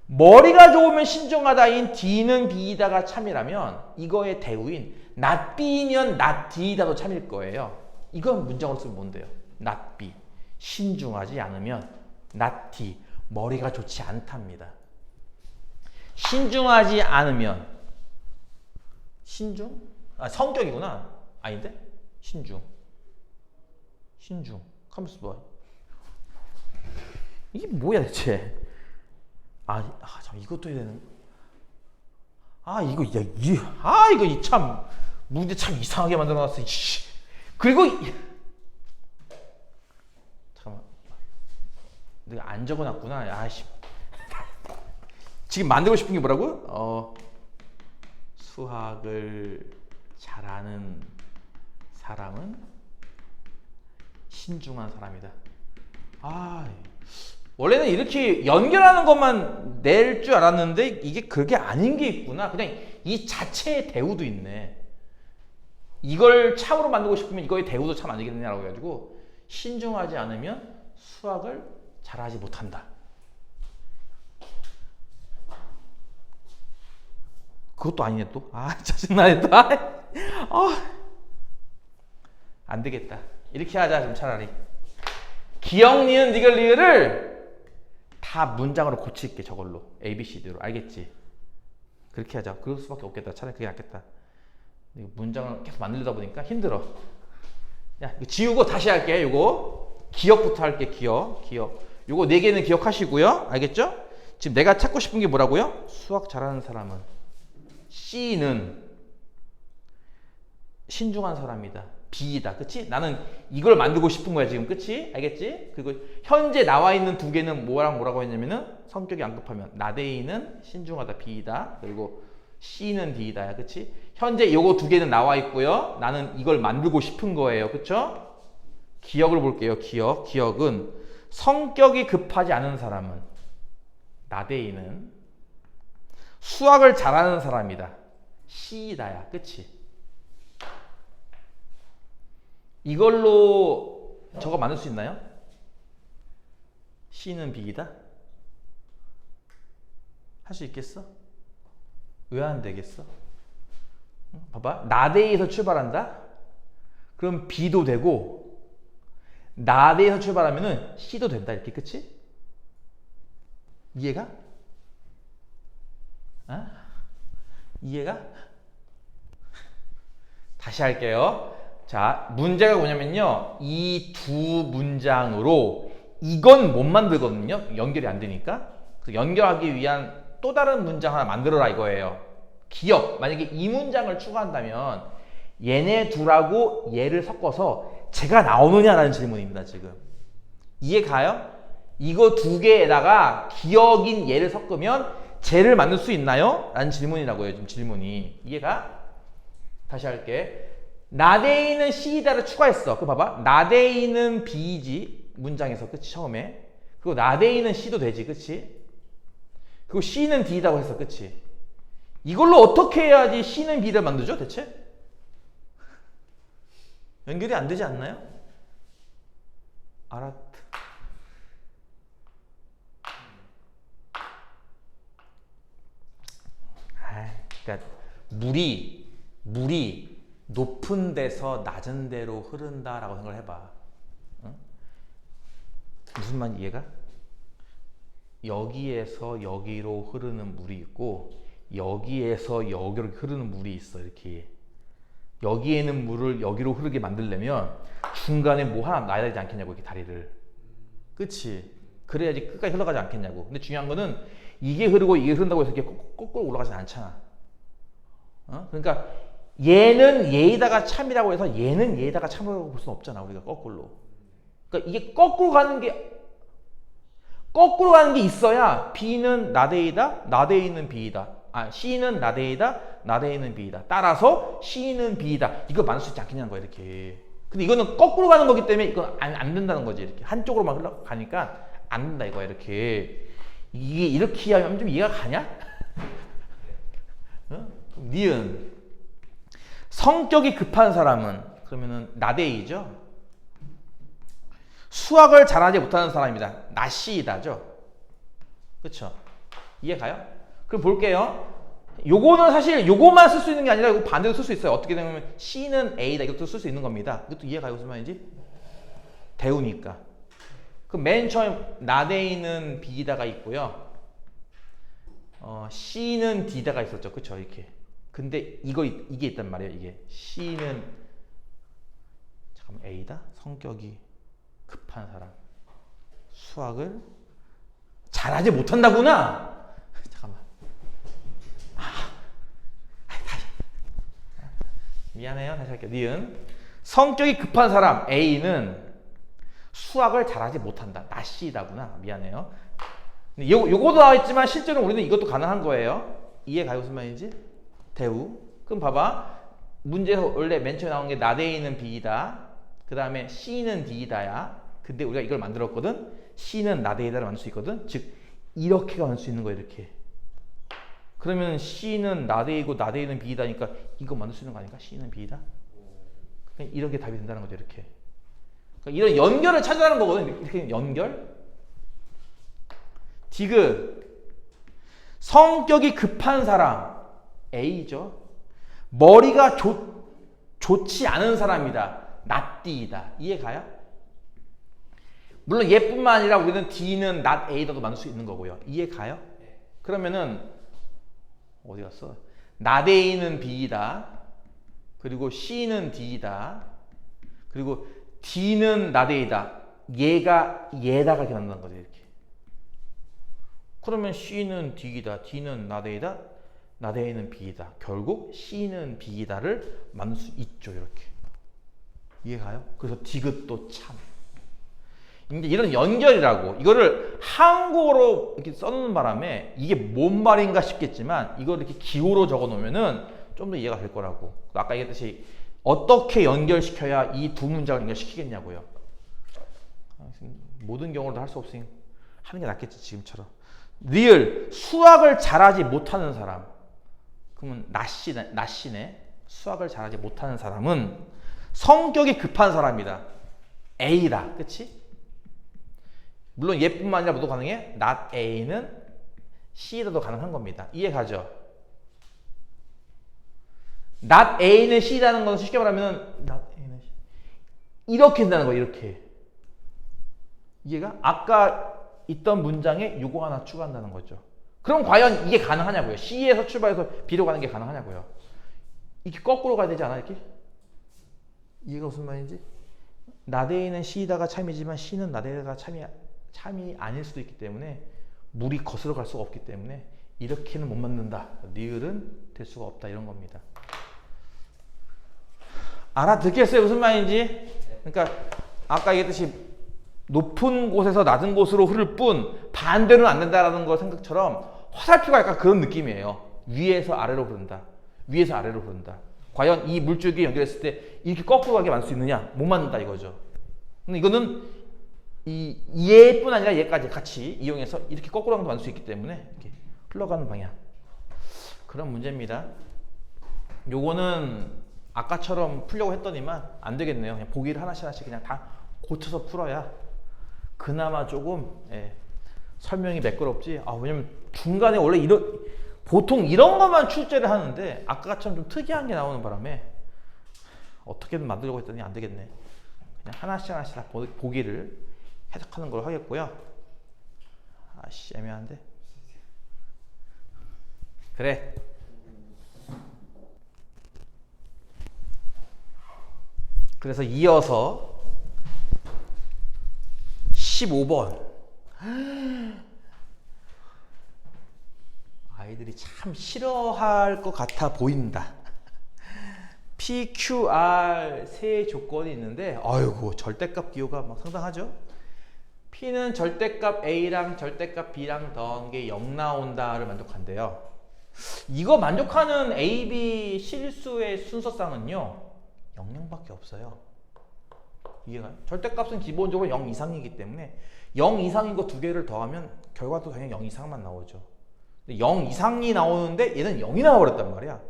A: 머리가 좋으면 신중하다인 D는 B이다가 참이라면 이거의 대우인 not B면 not D이다도 참일 거예요. 이건 문장으로 쓰면 뭔데요? not B. 신중하지 않으면 not D. 머리가 좋지 않답니다. 신중하지 않으면 신중? 성격이구나. 아닌데? 신중. 가만있어 봐. 이게 뭐야 대체? 참 이것도 해야 되는. 이거 참 문제 참 이상하게 만들어놨어. 그리고 잠깐만, 내가 안 적어놨구나. 지금 만들고 싶은 게 뭐라고요? 수학을 잘하는 사람은 신중한 사람이다. 원래는 이렇게 연결하는 것만 낼 줄 알았는데 이게 그게 아닌 게 있구나. 그냥 이 자체의 대우도 있네. 이걸 참으로 만들고 싶으면 이거의 대우도 참 안 되겠느냐라고 해가지고 신중하지 않으면 수학을 잘하지 못한다. 그것도 아니네 또. 짜증나네 또. 안 되겠다. 이렇게 하자 좀 차라리. 기역, 니은, 디귿, 리을을 다 문장으로 고칠게. 저걸로 A, B, C, D로. 알겠지? 그렇게 하자. 그럴 수밖에 없겠다. 차라리 그게 낫겠다. 문장을 계속 만들다 보니까 힘들어. 야, 이거 지우고 다시 할게. 이거 기억부터 할게. 기억. 요거 4개는 기억하시고요. 알겠죠? 지금 내가 찾고 싶은 게 뭐라고요? 수학 잘하는 사람은 C는 신중한 사람이다. B이다. 그치? 나는 이걸 만들고 싶은 거야 지금. 그치? 알겠지? 그리고 현재 나와 있는 2개는 뭐라고 했냐면은 성격이 안 급하면 나대이는 신중하다. B이다. 그리고 C는 D이다. 그치? 현재 요거 2개는 나와 있고요. 나는 이걸 만들고 싶은 거예요. 그쵸? 기억을 볼게요. 기억은 성격이 급하지 않은 사람은 나대이는 수학을 잘하는 사람이다. C다야. 그치? 이걸로 저거 만들 수 있나요? C는 B이다? 할 수 있겠어? 왜 안 되겠어? 봐봐. 나대에서 출발한다? 그럼 B도 되고 나대에서 출발하면은 C도 된다. 이렇게. 그치? 이해가? 이해가? 다시 할게요. 자, 문제가 뭐냐면요. 이 두 문장으로 이건 못 만들거든요. 연결이 안 되니까. 그래서 연결하기 위한 또 다른 문장 하나 만들어라 이거예요. 기억. 만약에 이 문장을 추가한다면 얘네 둘하고 얘를 섞어서 쟤가 나오느냐라는 질문입니다. 지금. 이해 가요? 이거 2개에다가 기억인 얘를 섞으면 쟤를 만들 수 있나요? 라는 질문이라고요. 지금 질문이. 이해가? 다시 할게. 나대이는 C이다를 추가했어. 그거 봐봐. 나대이는 B이지. 문장에서. 그치? 처음에. 그리고 나대이는 C도 되지. 그치? 그리고 C는 D라고 했어. 그치? 이걸로 어떻게 해야지 C는 B를 만들죠? 대체? 연결이 안 되지 않나요? 그러니까 물이 높은 데서 낮은 데로 흐른다라고 생각을 해봐. 응? 무슨 말인지 이해가? 여기에서 여기로 흐르는 물이 있고 여기에서 여기로 흐르는 물이 있어. 이렇게 여기에는 물을 여기로 흐르게 만들려면 중간에 뭐 하나 놔야 되지 않겠냐고. 이렇게 다리를. 그치? 그래야지 끝까지 흘러가지 않겠냐고. 근데 중요한 거는 이게 흐르고 이게 흐른다고 해서 이렇게 거꾸로 올라가진 않잖아. 그러니까 얘는 얘에다가 참이라고 해서 얘는 얘에다가 참이라고 볼 수는 없잖아. 우리가 거꾸로. 그러니까 이게 거꾸로 가는 게 있어야 B는 나대이다, 나대이는 B이다. C는 나대이다, 나대이는 B이다. 따라서 C는 B이다. 이거 만들 수 있지 않겠냐는 거야, 이렇게. 근데 이거는 거꾸로 가는 거기 때문에 이건 안 된다는 거지. 이렇게 한쪽으로만 흘러가니까 안 된다 이거야, 이렇게. 이게 이렇게 하면 좀 이해가 가냐? 니은. 성격이 급한 사람은 그러면은 나대이죠. 수학을 잘하지 못하는 사람이다. 나시이다죠. 그렇죠? 이해 가요? 그럼 볼게요. 요거는 사실 요거만 쓸 수 있는 게 아니라 이거 반대로 쓸 수 있어요. 어떻게 되냐면 C는 A다. 이것도 쓸 수 있는 겁니다. 이것도 이해 가요? 무슨 말인지? 대우니까. 그럼 맨 처음 나대이는 B다가 있고요. C는 D다가 있었죠. 그렇죠? 이렇게. 근데 이게 있단 말이에요. 이게 C는 잠깐만 A다. 성격이 급한 사람. 수학을 잘하지 못한다구나. 잠깐만. 다시. 미안해요. 다시 할게요. 니은. 성격이 급한 사람 A는 수학을 잘하지 못한다. 나시다구나. 미안해요. 요거도 나와있지만 실제로 우리는 이것도 가능한 거예요. 이해 가요? 무슨 말인지? 대우. 그럼 봐봐. 문제에서 원래 맨 처음에 나온 게 나대이는 B이다. 그 다음에 C는 D이다야. 근데 우리가 이걸 만들었거든. C는 나대이다를 만들 수 있거든. 즉 이렇게가 만들 수 있는 거야. 이렇게. 그러면 C는 나대이고 나대이는 B이다니까 이거 만들 수 있는 거 아닌가? C는 B이다. 그러니까 이런 게 답이 된다는 거죠. 이렇게. 그러니까 이런 연결을 찾아라는 거거든. 이렇게 연결. 디귿. 성격이 급한 사람 A죠. 머리가 좋지 않은 사람이다. 낫디이다. 이해 가요? 물론 얘뿐만 아니라 우리는 D는 not A다도 만들 수 있는 거고요. 이해 가요? 그러면은 어디 갔어? not A는 B이다. 그리고 C는 D이다. 그리고 D는 not A다. 얘가 얘다가 이렇게 만드는 거죠. 이렇게. 그러면 C는 D이다. D는 not A다. not A는 B이다. 결국 C는 B이다를 만들 수 있죠. 이렇게. 이해 가요? 그래서 디귿도 참. 이제 이런 연결이라고. 이거를 한국어로 이렇게 써놓는 바람에 이게 뭔 말인가 싶겠지만 이걸 이렇게 기호로 적어 놓으면은 좀 더 이해가 될 거라고. 아까 얘기했듯이 어떻게 연결시켜야 이 두 문장을 연결시키겠냐고요. 모든 경우로 할 수 없으니 하는 게 낫겠지, 지금처럼. 리을. 수학을 잘하지 못하는 사람. 그러면 나시네. 수학을 잘하지 못하는 사람은 성격이 급한 사람이다. A다. 그치? 물론 얘뿐만 아니라 모두 가능해. not A는 C라도 가능한 겁니다. 이해 가죠? not A는 C라는 건 쉽게 말하면 not A는 C. 이렇게 된다는 거예요. 이렇게. 이해가? 아까 있던 문장에 요거 하나 추가한다는 거죠. 그럼 과연 이게 가능하냐고요. C에서 출발해서 B로 가는 게 가능하냐고요. 이렇게 거꾸로 가야 되지 않아? 이렇게? 이해가 무슨 말인지? not A는 C다가 참이지만 C는 not A가 참이 아닐 수도 있기 때문에 물이 거슬러 갈 수가 없기 때문에 이렇게는 못 만든다. 리을은 될 수가 없다. 이런 겁니다. 알아듣겠어요? 무슨 말인지? 그러니까 아까 얘기했듯이 높은 곳에서 낮은 곳으로 흐를 뿐 반대로는 안 된다라는 거 생각처럼 화살표가 약간 그런 느낌이에요. 위에서 아래로 흐른다. 위에서 아래로 흐른다. 과연 이 물줄기 연결했을 때 이렇게 거꾸로 가게 만들 수 있느냐? 못 만든다 이거죠. 근데 이거는 이 얘뿐 아니라 얘까지 같이 이용해서 이렇게 거꾸로 가도 만들 수 있기 때문에 이렇게 흘러가는 방향. 그런 문제입니다. 요거는 아까처럼 풀려고 했더니만 안 되겠네요. 그냥 보기를 하나씩 그냥 다 고쳐서 풀어야 그나마 조금 설명이 매끄럽지. 왜냐면 중간에 원래 보통 이런 것만 출제를 하는데 아까처럼 좀 특이한 게 나오는 바람에 어떻게든 만들려고 했더니 안 되겠네. 그냥 하나씩 다 보기를 해석하는 걸로 하겠고요. 아씨 애매한데. 그래. 그래서 이어서 15번. 아이들이 참 싫어할 것 같아 보인다. PQR 세 조건이 있는데, 아이고, 절대값 기호가 막 상당하죠? P는 절대값 A랑 절대값 B랑 더한 게 0 나온다를 만족한대요. 이거 만족하는 A, B 실수의 순서상은요, 00밖에 없어요. 이해가요? 절대값은 기본적으로 0 이상이기 때문에 0 이상인 거 두 개를 더하면 결과도 당연히 0 이상만 나오죠. 근데 0 이상이 나오는데 얘는 0이 나와버렸단 말이야.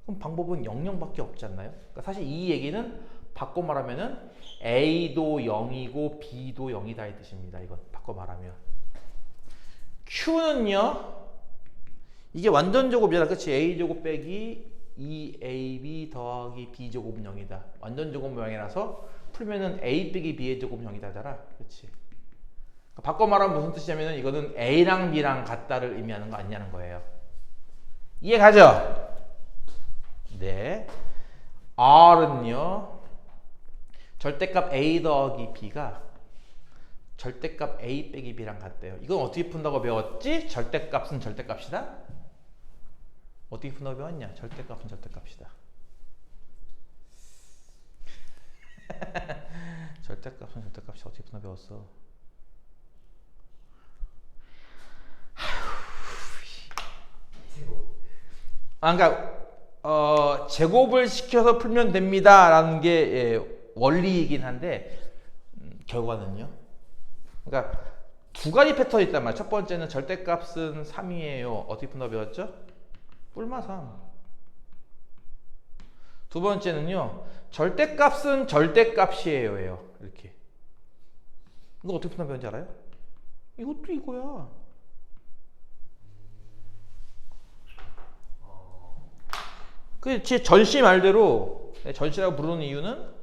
A: 그럼 방법은 00밖에 없지 않나요? 그러니까 사실 이 얘기는 바꿔 말하면은 A도 0이고 B도 0이다 이 뜻입니다. 이건 바꿔 말하면. Q는요, 이게 완전 제곱이잖아. 그치? A제곱 빼기 2AB 더하기 B제곱은 0이다. 완전 제곱 모양이라서 풀면은 A 빼기 B의 제곱 0이다잖아. 그치? 바꿔 말하면 무슨 뜻이냐면은 이거는 A랑 B랑 같다를 의미하는 거 아니냐는 거예요. 이해 가죠? 네. R은요, 절대값 A 더하기 B가 절대값 A 빼기 B랑 같대요. 이건 어떻게 푼다고 배웠지? 절대값은 절대값이다? 어떻게 푼다고 배웠냐? 절대값은 절대값이다. 절대값은 절대값이 어떻게 푼다고 배웠어? 그러니까 제곱을 시켜서 풀면 됩니다라는 게 원리이긴 한데 결과는요. 그러니까 두 가지 패턴이 있단 말이에요. 첫 번째는 절대값은 3이에요. 어떻게 푼다고 배웠죠? 뿔마 3. 두 번째는요. 절대값은 절대값이에요. 이렇게. 이거 어떻게 푼다고 배웠는지 알아요? 이것도 이거야. 그 제 전시 말대로 전시라고 부르는 이유는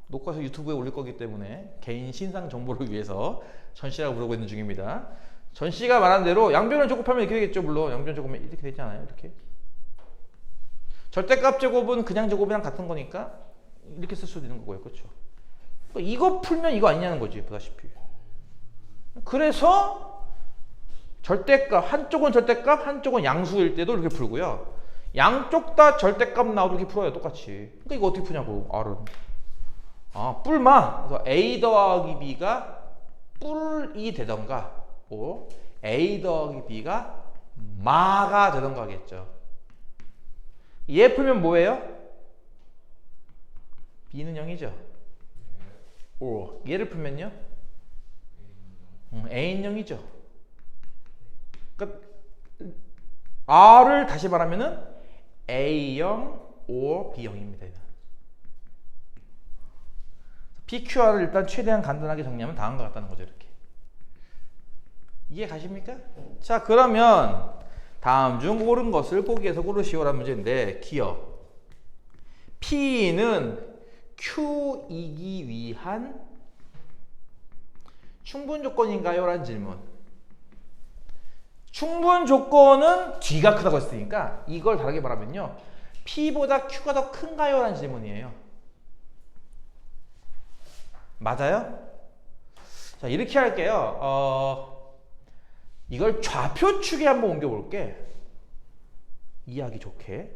A: 녹화해서 유튜브에 올릴 거기 때문에 개인 신상 정보를 위해서 전시라고 부르고 있는 중입니다. 전시가 말한 대로 양변을 제곱하면 이렇게 되겠죠. 물론 양변 제곱하면 이렇게 되지 않아요? 이렇게. 절대값 제곱은 그냥 제곱이랑 같은 거니까 이렇게 쓸 수도 있는 거고요. 그렇죠? 그러니까 이거 풀면 이거 아니냐는 거지. 보다시피. 그래서 절대값, 한쪽은 절대값, 한쪽은 양수일 때도 이렇게 풀고요. 양쪽 다 절대값 나와도 이렇게 풀어요. 똑같이. 그러니까 이거 어떻게 푸냐고. R은. 뿔마. 그래서 A 더하기 B가 뿔이 되던가 A 더하기 B가 마가 되던가 하겠죠. 얘 풀면 뭐예요? B는 0이죠. 얘를 풀면요? A는 0이죠. 그러니까 R을 다시 말하면은 A0 or B0입니다. PQR을 일단 최대한 간단하게 정리하면 다음과 같다는 거죠. 이렇게. 이해 가십니까? 자, 그러면 다음 중 옳은 것을 보기에서 고르시오라는 문제인데, 기억. P는 Q이기 위한 충분 조건인가요? 라는 질문. 충분 조건은 D가 크다고 했으니까 이걸 다르게 말하면요. P보다 Q가 더 큰가요? 라는 질문이에요. 맞아요? 자, 이렇게 할게요. 이걸 좌표축에 한번 옮겨볼게. 이해하기 좋게.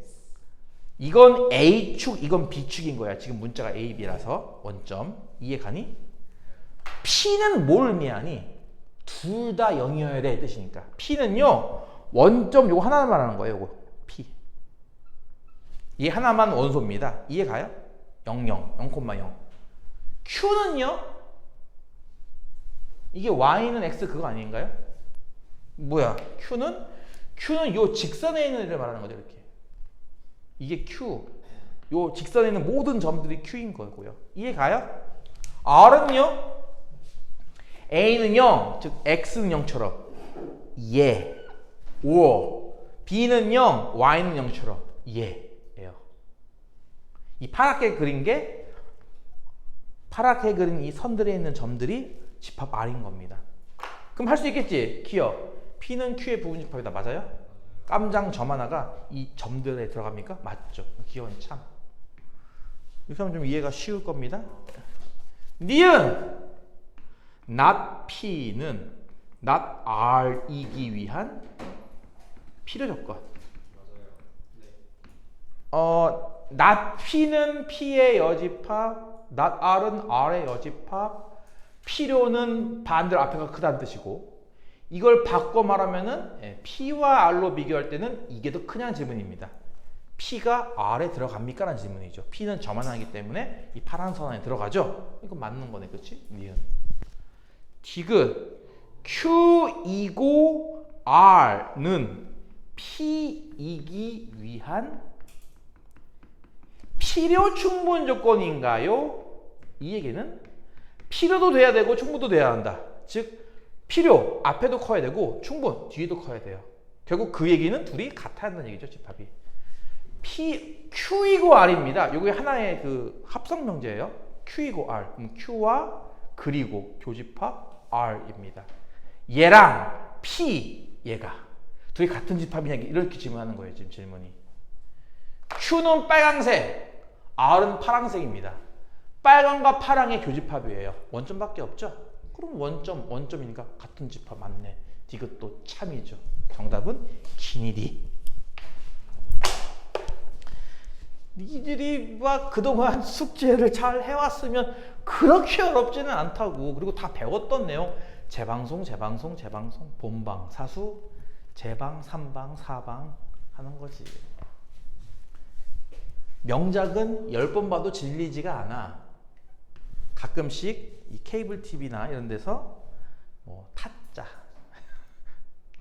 A: 이건 A축, 이건 B축인 거야. 지금 문자가 A, B라서 원점. 이해 가니? P는 뭘 의미하니? 둘 다 0이어야 돼 뜻이니까. P는요. 원점 요거 하나만 말하는 거예요. 요거 P. 이 하나만 원소입니다. 이해 가요? 0, 0, 0,0. Q는요. 이게 Y는 X 그거 아닌가요? 뭐야? Q는 요 직선에 있는 애를 말하는 거죠. 이렇게. 이게 Q. 요 직선에 있는 모든 점들이 Q인 거고요. 이해 가요? R은요. A는 0, 즉 X는 0처럼 or B는 0, Y는 0처럼 예요. 이 파랗게 그린 이 선들에 있는 점들이 집합 R인 겁니다. 그럼 할 수 있겠지? 기억. P는 Q의 부분 집합이다. 맞아요? 깜장 점 하나가 이 점들에 들어갑니까? 맞죠. 기억은 참. 이렇게 하면 좀 이해가 쉬울 겁니다. 니은 not P는 not R이기 위한 필요 조건. not P는 P의 여집합, not R은 R의 여집합, 필요는 반대로 앞에가 크다는 뜻이고, 이걸 바꿔 말하면은 P와 R로 비교할 때는 이게 더 크냐는 질문입니다. P가 R에 들어갑니까? 라는 질문이죠. P는 저만 하기 때문에 이 파란 선 안에 들어가죠? 이거 맞는 거네, 그치? 니은. 디귿. Q이고 R는 P이기 위한 필요 충분 조건인가요? 이 얘기는 필요도 돼야 되고 충분도 돼야 한다. 즉 필요 앞에도 커야 되고 충분 뒤에도 커야 돼요. 결국 그 얘기는 둘이 같아야 한다는 얘기죠. 집합이. Q이고 R입니다. 이게 하나의 그 합성 명제예요. Q이고 R. 그럼 Q와 그리고 교집합 R입니다. 얘랑 P 얘가 둘이 같은 집합이냐 이렇게 질문하는 거예요. 지금 질문이. Q는 빨강색, R은 파랑색입니다. 빨강과 파랑의 교집합이에요. 원점밖에 없죠? 그럼 원점이니까 같은 집합 맞네. 이것도 참이죠. 정답은 기니디. 니들이 막 그동안 숙제를 잘 해왔으면 그렇게 어렵지는 않다고. 그리고 다 배웠던 내용 재방송, 본방, 사수, 재방, 3방, 4방 하는 거지. 명작은 10번 봐도 질리지가 않아. 가끔씩 이 케이블 TV나 이런 데서 뭐 타짜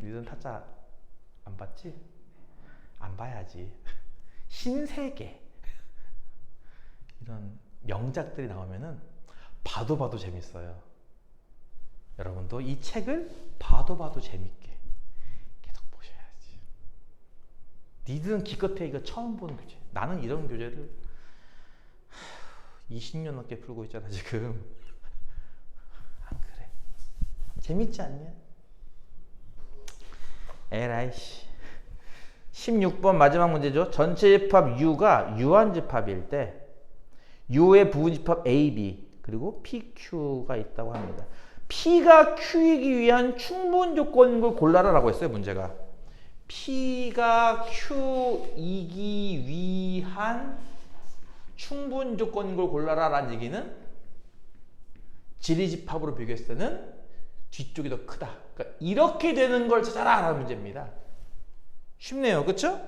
A: 니들은 타짜 안 봤지? 안 봐야지. 신세계 이런 명작들이 나오면은 봐도 재밌어요. 여러분도 이 책을 봐도 재밌게 계속 보셔야지. 니들은 기껏해 이거 처음 보는 교재. 나는 이런 교재를 20년 넘게 풀고 있잖아 지금. 안 그래? 재밌지 않냐? 에라이씨. 16번 마지막 문제죠. 전체 집합 U가 유한집합일 때 U의 부분집합 A, B 그리고 PQ가 있다고 합니다. P가 Q이기 위한 충분 조건인 걸 골라라 라고 했어요. 문제가. P가 Q이기 위한 충분 조건인 걸 골라라 라는 얘기는 지리집합으로 비교했을 때는 뒤쪽이 더 크다. 그러니까 이렇게 되는 걸 찾아라 라는 문제입니다. 쉽네요. 그쵸?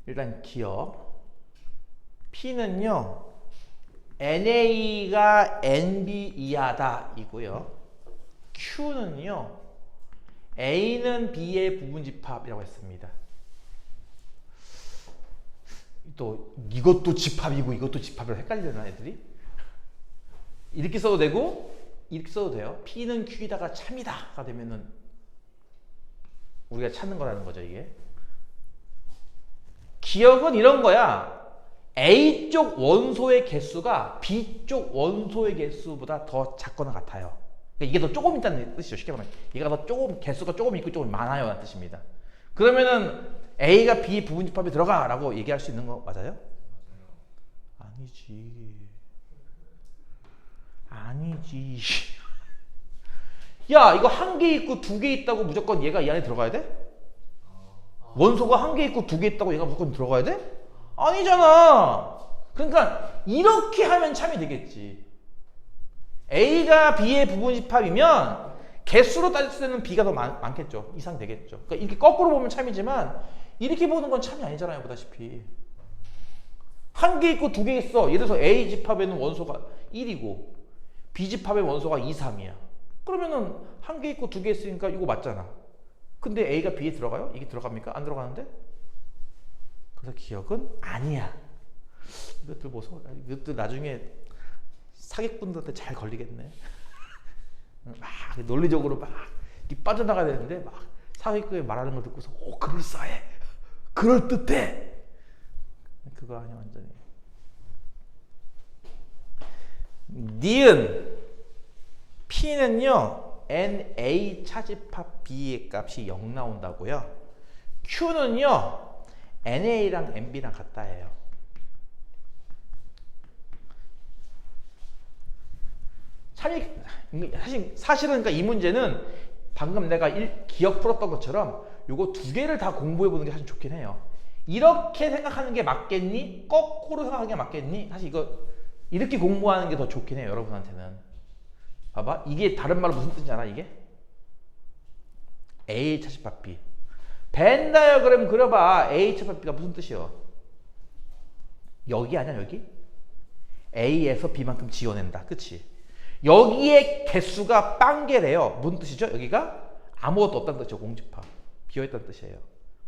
A: 일단 기억. P는요. NA가 NB 이하다 이고요. Q는요. A는 B의 부분집합이라고 했습니다. 또 이것도 집합이고 이것도 집합이라고 헷갈리려나 애들이? 이렇게 써도 되고 이렇게 써도 돼요. P는 Q이다가 참이다가 되면은 우리가 찾는 거라는 거죠, 이게. 기억은 이런 거야. A쪽 원소의 개수가 B쪽 원소의 개수보다 더 작거나 같아요. 그러니까 이게 더 조금 있다는 뜻이죠. 쉽게 말하면. 얘가 더 조금, 개수가 조금 있고 조금 많아요. 라는 뜻입니다. 그러면은 A가 B 부분집합에 들어가 라고 얘기할 수 있는 거 맞아요? 아니지. 야, 이거 한 개 있고 두 개 있다고 무조건 얘가 이 안에 들어가야 돼? 원소가 한 개 있고 두 개 있다고 얘가 무조건 들어가야 돼? 아니잖아. 그러니까 이렇게 하면 참이 되겠지. A가 B의 부분집합이면 개수로 따졌을 때는 B가 더 많겠죠. 이상 되겠죠. 그러니까 이렇게 거꾸로 보면 참이지만 이렇게 보는 건 참이 아니잖아요. 보다시피. 한 개 있고 두 개 있어. 예를 들어서 A 집합에는 원소가 1이고 B 집합의 원소가 2, 3이야. 그러면은 한 개 있고 두 개 있으니까 이거 맞잖아. 근데 A가 B에 들어가요? 이게 들어갑니까? 안 들어가는데? 그래서 기억은 아니야. 이것들 보소. 이것들 나중에 사기꾼들한테 잘 걸리겠네. 막 논리적으로 막 빠져나가야 되는데 막 사기꾼이 말하는 걸 듣고서 오 그럴싸해. 그럴듯해. 그거 아니야 완전히. 니은 P는요. NA 차집합 B의 값이 0 나온다고요. Q는요. NA랑 NB랑 같다예요. 사실은 그러니까 이 문제는 방금 내가 기억 풀었던 것처럼 요거 두 개를 다 공부해 보는 게 사실 좋긴 해요. 이렇게 생각하는 게 맞겠니? 거꾸로 생각하는 게 맞겠니? 사실 이거 이렇게 공부하는 게 더 좋긴 해요, 여러분한테는. 봐봐, 이게 다른 말로 무슨 뜻인지 알아? 이게 A 차집합 B. 벤 다이어그램 그려봐. A 차집합 B가 무슨 뜻이요? 여기 아니야, 여기? A에서 B만큼 지어낸다, 그치? 여기에 개수가 빵개래요. 무슨 뜻이죠? 여기가 아무것도 없다는 뜻이죠. 공집합. 비어있다는 뜻이에요.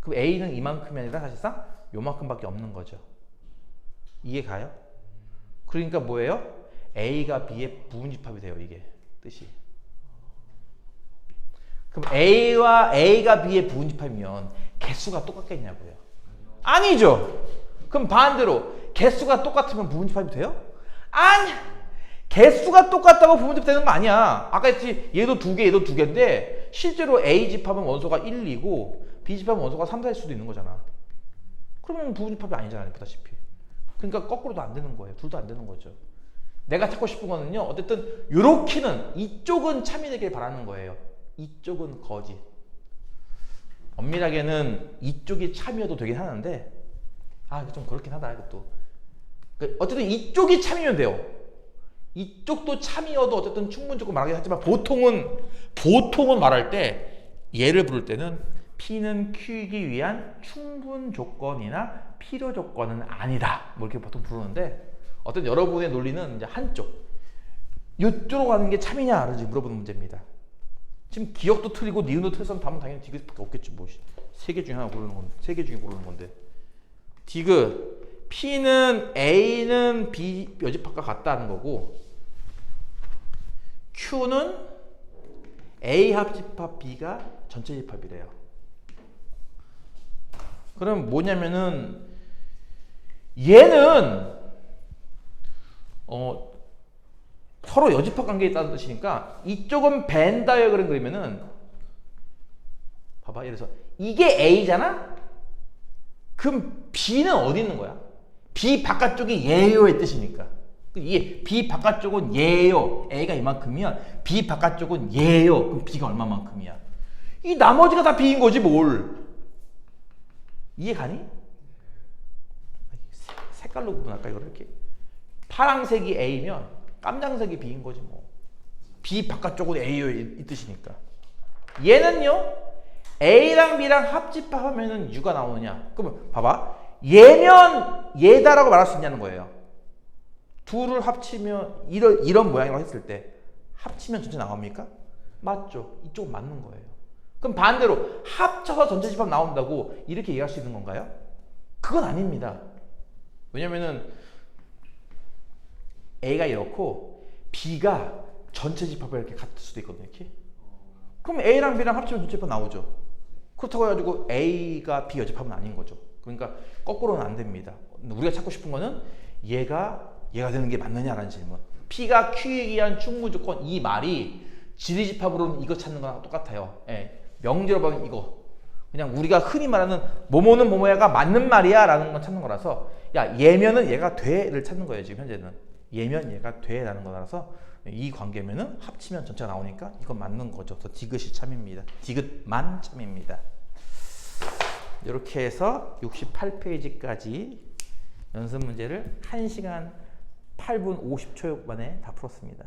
A: 그럼 A는 이만큼이 아니라 사실상 요만큼밖에 없는 거죠. 이해 가요? 그러니까 뭐예요? A가 B의 부분집합이 돼요. 이게 뜻이. 그럼 A가 B의 부분집합이면 개수가 똑같겠냐고요? 아니죠. 그럼 반대로 개수가 똑같으면 부분집합이 돼요? 아니, 개수가 똑같다고 부분집합 되는 거 아니야. 아까 했지, 얘도 두 개, 얘도 두 개인데 실제로 A 집합은 원소가 1, 2고 B 집합은 원소가 3, 4일 수도 있는 거잖아. 그러면 부분집합이 아니잖아요, 보다시피. 그러니까 거꾸로도 안 되는 거예요. 둘 다 안 되는 거죠. 내가 찾고 싶은 거는요, 어쨌든 요렇게는 이쪽은 참이 되길 바라는 거예요. 이쪽은 거짓. 엄밀하게는 이쪽이 참이어도 되긴 하는데 이거 좀 그렇긴 하다, 이것도. 어쨌든 이쪽이 참이면 돼요. 이쪽도 참이어도 어쨌든 충분 조건 말하긴 하지만 보통은 말할 때 얘를 부를 때는 P는 Q이기 위한 충분 조건이나 필요 조건은 아니다. 뭐 이렇게 보통 부르는데 어떤 여러분의 논리는 이제 한쪽 이쪽으로 가는 게 참이냐 라든지 물어보는 문제입니다. 지금 기억도 틀리고 니은도 틀렸으면 답은 당연히 디귿밖에 없겠지. 뭐 세 개 중에 하나 고르는 건데, 세 개 중에 고르는 건데. 디귿 P는 A는 B 여집합과 같다는 거고, Q는 A 합집합 B가 전체 집합이래요. 그럼 뭐냐면은 얘는 서로 여집합 관계에 있다는 뜻이니까 이쪽은 벤 다이어그램 그리면은 봐봐, 예를 들어서 이게 A잖아? 그럼 B는 어디 있는 거야? B 바깥쪽이 예요의 뜻이니까. 이게 B 바깥쪽은 예요. A가 이만큼이면 B 바깥쪽은 예요. 그럼 B가 얼마만큼이야? 이 나머지가 다 B인 거지 뭘. 이해 가니? 색깔로 구분할까 이걸 이렇게? 파랑색이 A면 깜장색이 B인 거지 뭐. B 바깥쪽은 A요 이 뜻이니까. 얘는요, A랑 B랑 합집합하면은 U가 나오느냐? 그러면 봐봐, 얘면 얘다라고 말할 수 있냐는 거예요. 둘을 합치면 이런 모양이라고 했을 때 합치면 전체 나옵니까? 맞죠? 이쪽은 맞는 거예요. 그럼 반대로 합쳐서 전체 집합 나온다고 이렇게 얘기할 수 있는 건가요? 그건 아닙니다. 왜냐면은 A가 이렇고 B가 전체 집합을 이렇게 같을 수도 있거든요. 이렇게. 그럼 A랑 B랑 합치면 전체 집합 나오죠. 그렇다고 해가지고 A가 B 여집합은 아닌 거죠. 그러니까 거꾸로는 안 됩니다. 우리가 찾고 싶은 거는 얘가 되는 게 맞느냐라는 질문. P가 Q에 의한 충분 조건, 이 말이 지리집합으로는 이거 찾는 거랑 똑같아요. 예. 명제로 보면 이거. 그냥 우리가 흔히 말하는 뭐뭐는 뭐뭐야가 맞는 말이야 라는 건 찾는 거라서, 야 얘면은 얘가 돼를 찾는 거예요. 지금 현재는 얘면 얘가 돼라는 거라서 이 관계면은 합치면 전체가 나오니까 이건 맞는 거죠. 그래서 디귿이 참입니다. 디귿만 참입니다. 이렇게 해서 68페이지까지 연습 문제를 1시간 8분 50초 만에 다 풀었습니다.